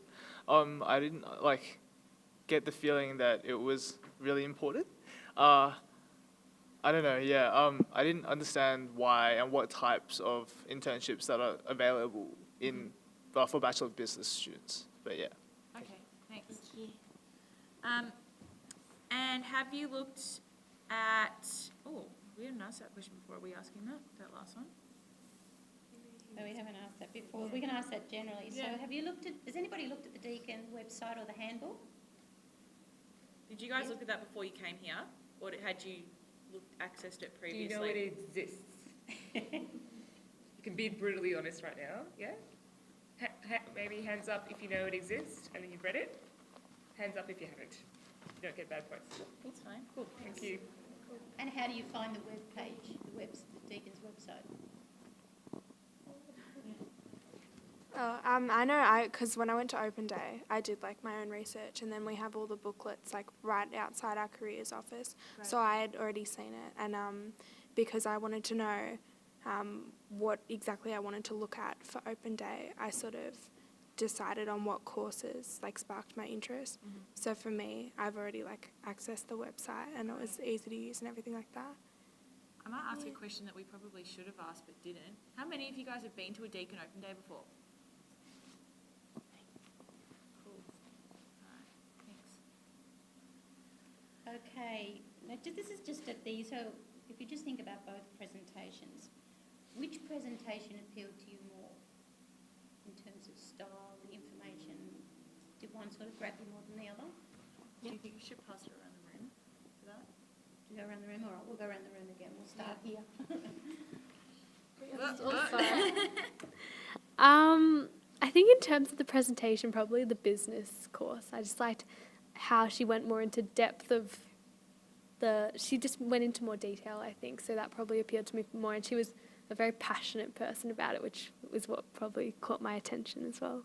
S4: I didn't get the feeling that it was really important. I don't know, yeah. I didn't understand why and what types of internships that are available in for Bachelor of Business students, but yeah.
S9: Okay, thanks. Thank you. And have you looked at, we didn't ask that question before. Are we asking that last one?
S1: No, we haven't asked that before. We can ask that generally. So
S9: Yeah.
S1: has anybody looked at the Deakin website or the handbook?
S9: Did you guys look at that before you came here, or had you accessed it previously?
S6: Do you know it exists? You can be brutally honest right now, yeah? Maybe hands up if you know it exists and you've read it. Hands up if you haven't. You don't get bad points.
S9: That's fine.
S6: Cool, thank you.
S1: And how do you find the web page, the Deakin's website?
S19: I know, because when I went to Open Day, I did like my own research, and then we have all the booklets like right outside our careers office.
S9: Right.
S19: So I had already seen it, and because I wanted to know what exactly I wanted to look at for Open Day, I sort of decided on what courses like sparked my interest. So for me, I've already like accessed the website, and it was easy to use and everything like that.
S9: I might ask a question that we probably should have asked but didn't. How many of you guys have been to a Deakin Open Day before? Cool. All right, thanks.
S1: Okay, now this is just so if you just think about both presentations, which presentation appealed to you more in terms of style, the information? Did one sort of grab you more than the other?
S9: Do you think you should pass it around the room for that?
S1: Do you go around the room? All right, we'll go around the room again. We'll start here.
S14: I think in terms of the presentation, probably the business course. I just liked how she went more into depth of she just went into more detail, I think, so that probably appealed to me more, and she was a very passionate person about it, which was what probably caught my attention as well.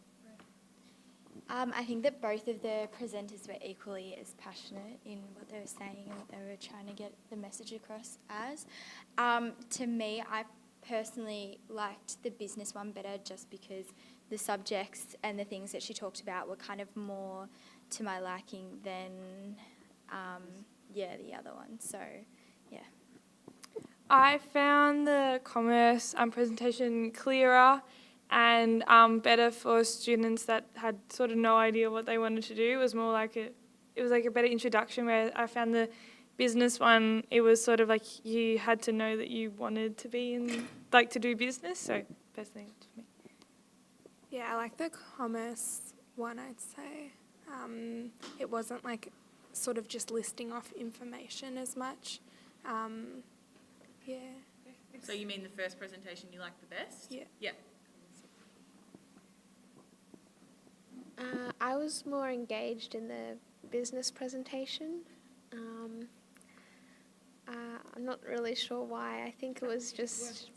S15: I think that both of the presenters were equally as passionate in what they were saying and what they were trying to get the message across as. To me, I personally liked the business one better just because the subjects and the things that she talked about were kind of more to my liking than, the other one. So, yeah.
S17: I found the commerce presentation clearer and better for students that had sort of no idea what they wanted to do. It was more like it was like a better introduction, where I found the business one, it was sort of like you had to know that you wanted to be in, like, to do business. So personally, it's for me.
S19: Yeah, I like the commerce one, I'd say. It wasn't like sort of just listing off information as much. Yeah.
S9: So you mean the first presentation you liked the best?
S19: Yeah.
S9: Yeah.
S20: I was more engaged in the business presentation. I'm not really sure why. I think it was just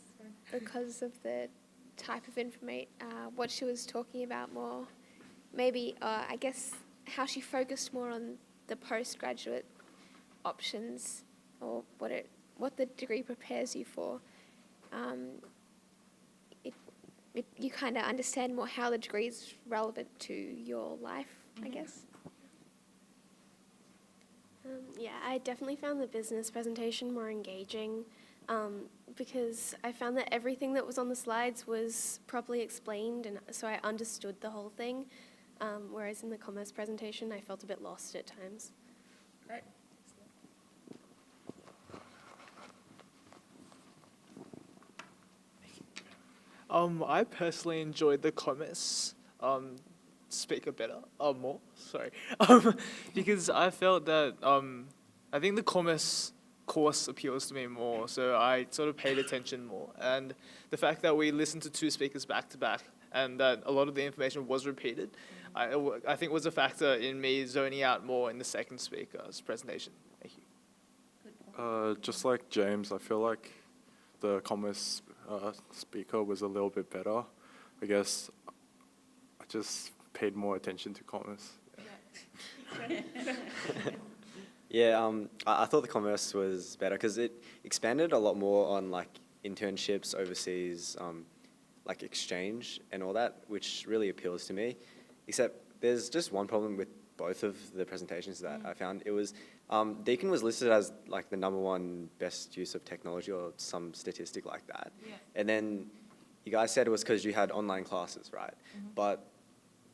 S20: because of the type of information, what she was talking about more. Maybe, I guess, how she focused more on the postgraduate options, or what the degree prepares you for. You kind of understand more how the degree is relevant to your life, I guess.
S7: Yeah, I definitely found the business presentation more engaging because I found that everything that was on the slides was properly explained, and so I understood the whole thing, whereas in the commerce presentation I felt a bit lost at times.
S9: Great.
S4: I personally enjoyed the commerce speaker more, sorry, because I felt that I think the commerce course appeals to me more, so I sort of paid attention more, and the fact that we listened to two speakers back to back and that a lot of the information was repeated, I think was a factor in me zoning out more in the second speaker's presentation. Thank you.
S13: Just like James, I feel like the commerce speaker was a little bit better. I guess I just paid more attention to commerce.
S12: Yeah, I thought the commerce was better because it expanded a lot more on like internships overseas, like exchange and all that, which really appeals to me. Except there's just one problem with both of the presentations that I found. It was Deakin was listed as like the #1 best use of technology or some statistic like that.
S9: Yeah.
S12: And then you guys said it was because you had online classes, right? But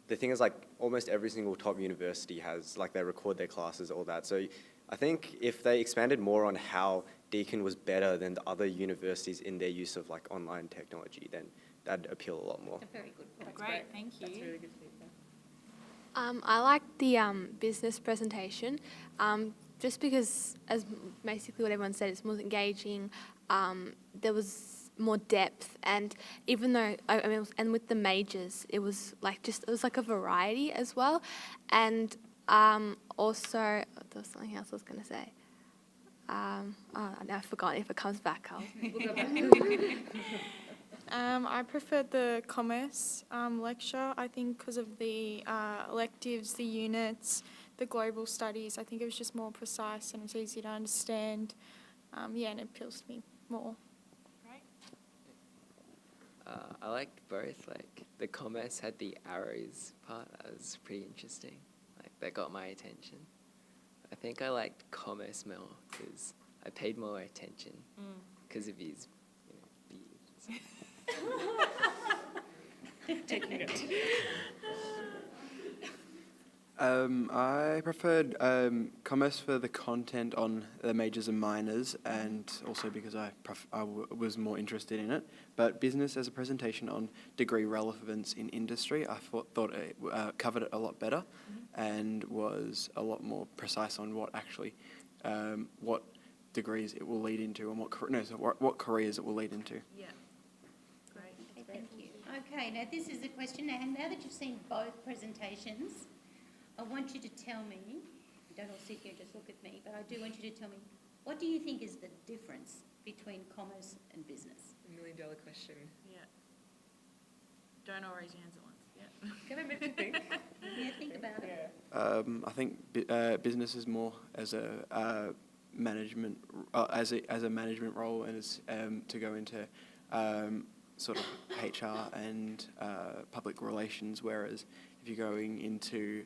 S12: the thing is, like, almost every single top university has, like, they record their classes, all that. So I think if they expanded more on how Deakin was better than the other universities in their use of, like, online technology, then that'd appeal a lot more.
S1: That's a very good point.
S9: Great, thank you.
S6: That's really good feedback.
S8: I liked the business presentation, just because, as basically what everyone said, it's more engaging. There was more depth, and even though and with the majors, it was like a variety as well, and also there was something else I was going to say. I've forgotten. If it comes back,
S6: We'll go back.
S10: I preferred the commerce lecture, I think, because of the electives, the units, the global studies. I think it was just more precise and it's easy to understand. And it appeals to me more.
S11: I liked both. Like the commerce had the arrows part. That was pretty interesting. Like that got my attention. I think I liked commerce more because I paid more attention because of his, beards.
S6: Taking note.
S5: I preferred commerce for the content on the majors and minors, and also because I was more interested in it. But business as a presentation on degree relevance in industry, I thought it covered it a lot better, and was a lot more precise on what actually, what degrees it will lead into, and what careers it will lead into.
S9: Yeah. Great.
S1: Okay, thank you. Okay, now this is the question, and now that you've seen both presentations, I want you to tell me, you don't all sit here and just look at me, but I do want you to tell me, what do you think is the difference between commerce and business?
S6: $1 million question.
S9: Yeah. Don't all raise your hands at once. Yeah.
S6: Can I make you think?
S1: Yeah, think about it.
S5: I think business is more as a management as a management role, and as to go into sort of HR and public relations. Whereas if you're going into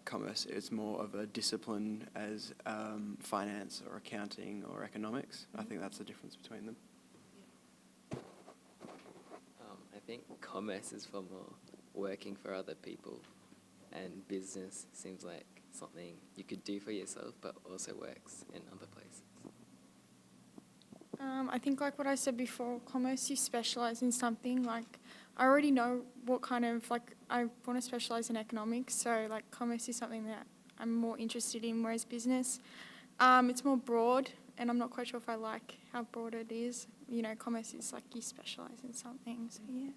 S5: commerce, it's more of a discipline as finance or accounting or economics. I think that's the difference between them.
S11: I think commerce is for more working for other people, and business seems like something you could do for yourself, but also works in other places.
S10: I think like what I said before, commerce, you specialise in something. Like, I already know what kind of, like, I want to specialise in economics, so like commerce is something that I'm more interested in, whereas business, it's more broad, and I'm not quite sure if I like how broad it is. You know, commerce is like you specialise in something, so yeah.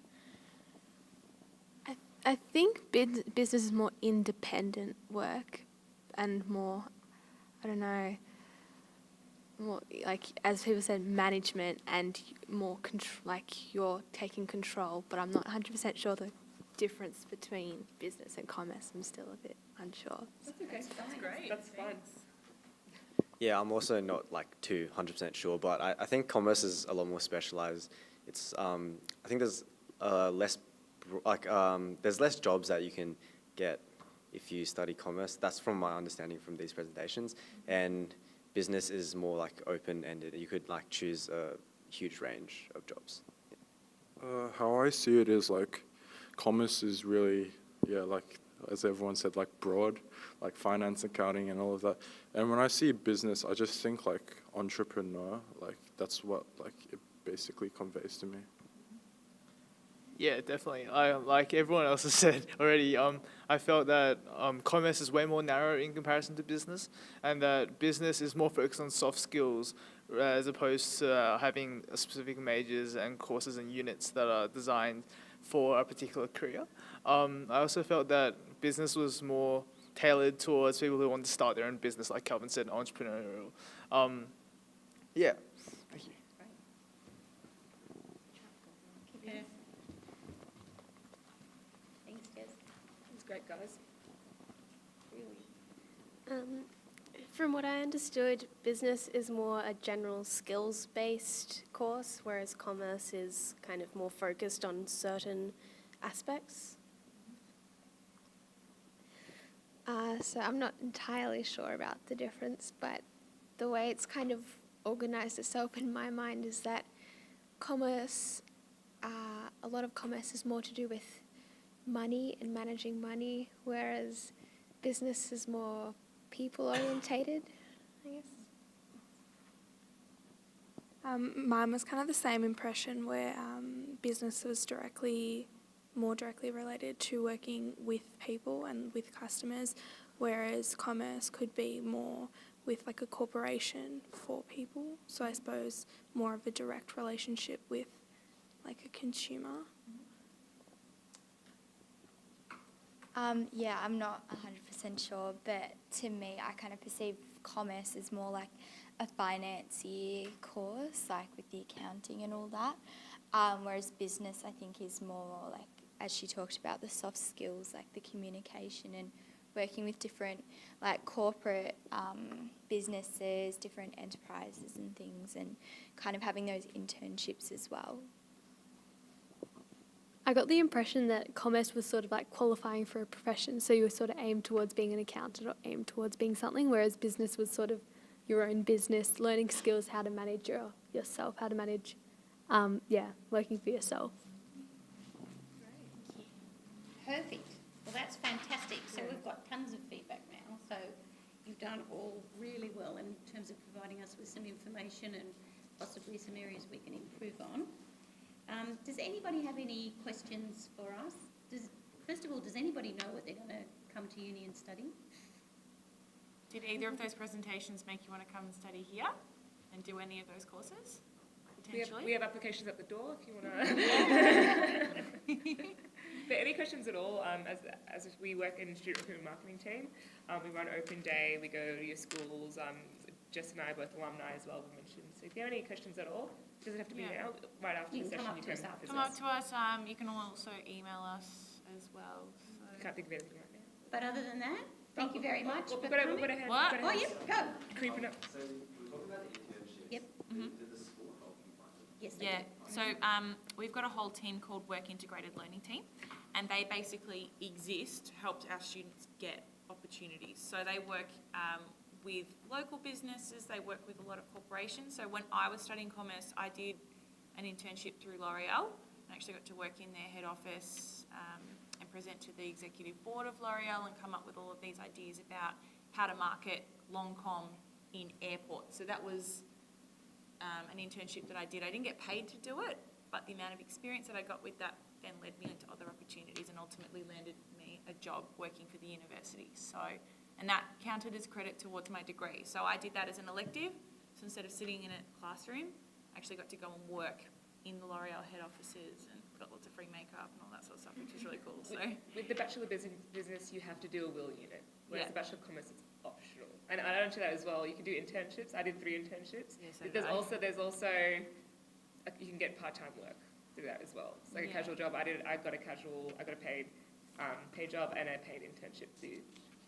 S8: I think business is more independent work and more, I don't know, more like, as people said, management and more like you're taking control, but I'm not 100% sure the difference between business and commerce. I'm still a bit unsure.
S6: That's okay. That's great. That's fun.
S12: Yeah, I'm also not like 100% sure, but I think commerce is a lot more specialized. It's I think there's there's less jobs that you can get if you study commerce. That's from my understanding from these presentations. And business is more like open-ended. You could like choose a huge range of jobs.
S13: How I see it is like commerce is really, like as everyone said, like broad, like finance, accounting and all of that. And when I see business, I just think like entrepreneur, like that's what like it basically conveys to me.
S4: Yeah, definitely. I like everyone else has said already. I felt that commerce is way more narrow in comparison to business, and that business is more focused on soft skills as opposed to having specific majors and courses and units that are designed for a particular career. I also felt that business was more tailored towards people who want to start their own business, like Calvin said, entrepreneurial. Yeah. Thank you.
S1: Thanks, Jess.
S6: That was great, guys.
S20: From what I understood, business is more a general skills-based course, whereas commerce is kind of more focused on certain aspects. So I'm not entirely sure about the difference, but the way it's kind of organised itself in my mind is that commerce, a lot of commerce is more to do with money and managing money, whereas business is more people-orientated, I guess.
S19: Mine was kind of the same impression, where business was more directly related to working with people and with customers, whereas commerce could be more with like a corporation for people. So I suppose more of a direct relationship with like a consumer.
S15: Yeah, I'm not 100% sure, but to me, I kind of perceive commerce as more like a financier course, like with the accounting and all that, whereas business, I think, is more like, as she talked about, the soft skills, like the communication and working with different like corporate businesses, different enterprises and things, and kind of having those internships as well.
S14: I got the impression that commerce was sort of like qualifying for a profession, so you were sort of aimed towards being an accountant or aimed towards being something, whereas business was sort of your own business, learning skills, how to manage yourself, how to manage, working for yourself.
S1: Perfect. Well, Well, that's fantastic. So we've got tons of feedback now. So you've done all really well in terms of providing us with some information and possibly some areas we can improve on. Does anybody have any questions for us? First of all, does anybody know what they're going to come to uni and study?
S9: Did either of those presentations make you want to come and study here and do any of those courses? Potentially?
S6: We have applications at the door if you want to. But any questions at all? As we work in student recruitment marketing team, we run open day. We go to your schools. Jess and I are both alumni as well. We mentioned. So if you have any questions at all, it doesn't have to be now. Right after the session, you can visit
S9: Come up to us. You can also email us as well. So.
S6: I can't think of anything right now.
S1: But other than that, thank you very much for
S6: We've
S1: coming.
S6: got a hand.
S9: What?
S1: Oh, yep, go.
S6: Creeping up.
S12: So we were talking about the internships.
S1: Yep.
S12: Did the school help you find them?
S1: Yes, they
S9: Yeah,
S1: do.
S9: so we've got a whole team called Work Integrated Learning Team, and they basically exist to help our students get opportunities. So they work with local businesses, they work with a lot of corporations. So when I was studying commerce, I did an internship through L'Oreal. I actually got to work in their head office and present to the executive board of L'Oreal and come up with all of these ideas about how to market long-com in airports. So that was an internship that I did. I didn't get paid to do it, but the amount of experience that I got with that then led me into other opportunities and ultimately landed me a job working for the university. So, and that counted as credit towards my degree. So I did that as an elective. So instead of sitting in a classroom, I actually got to go and work in the L'Oreal head offices and got lots of free makeup and all that sort of stuff, which is really cool. So
S6: With the Bachelor of Business, you have to do a will unit, whereas
S9: Yeah.
S6: the Bachelor of Commerce is optional. And I don't do that as well. You can do internships. I did 3 internships.
S9: Yeah, so
S6: But
S9: did I.
S6: there's also you can get part-time work through that as well. It's like a
S9: Yeah.
S6: casual job. I got a paid paid job and a paid internship through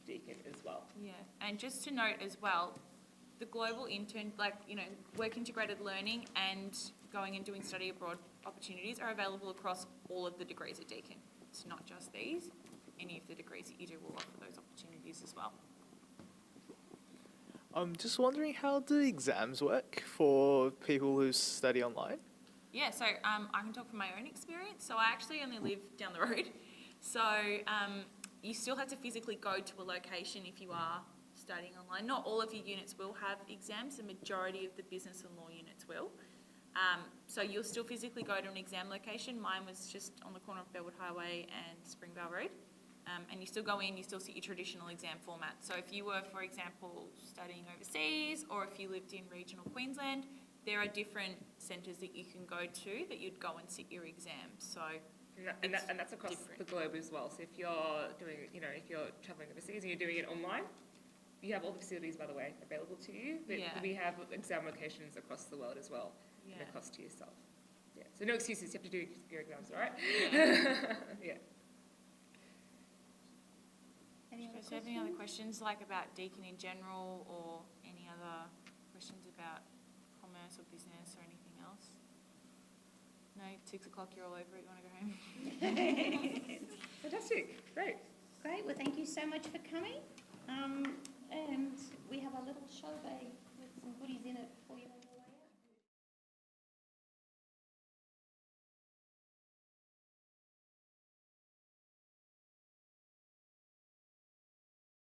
S6: Deakin as well.
S9: yeah, and just to note as well, the global intern, work integrated learning and going and doing study abroad opportunities are available across all of the degrees at Deakin. It's not just these. Any of the degrees that you do will offer those opportunities as well.
S4: I'm just wondering, how do exams work for people who study online?
S9: Yeah, so I can talk from my own experience. So I actually only live down the road. So you still have to physically go to a location if you are studying online. Not all of your units will have exams. The majority of the business and law units will. So you'll still physically go to an exam location. Mine was just on the corner of Bellwood Highway and Springvale Road. And you still go in, you still sit your traditional exam format. So if you were, for example, studying overseas, or if you lived in regional Queensland, there are different centres that you can go to that you'd go and sit your exams. So
S6: And that's across
S9: different.
S6: the globe as well. So if you're doing, if you're traveling overseas and you're doing it online, you have all the facilities, by the way, available to you. But
S9: Yeah.
S6: we have exam locations across the world as well,
S9: Yeah.
S6: and a cost to yourself. Yeah. So no excuses. You have to do your exams, all right?
S9: Yeah.
S6: Yeah.
S1: Any other
S9: Do you have any other questions, like about Deakin in general, or any other questions about commerce or business or anything else? No, 6 o'clock, you're all over it, you want to go home?
S6: Fantastic. Great.
S1: Great. Well, thank you so much for coming. And we have a little show bag with some goodies in it for you all.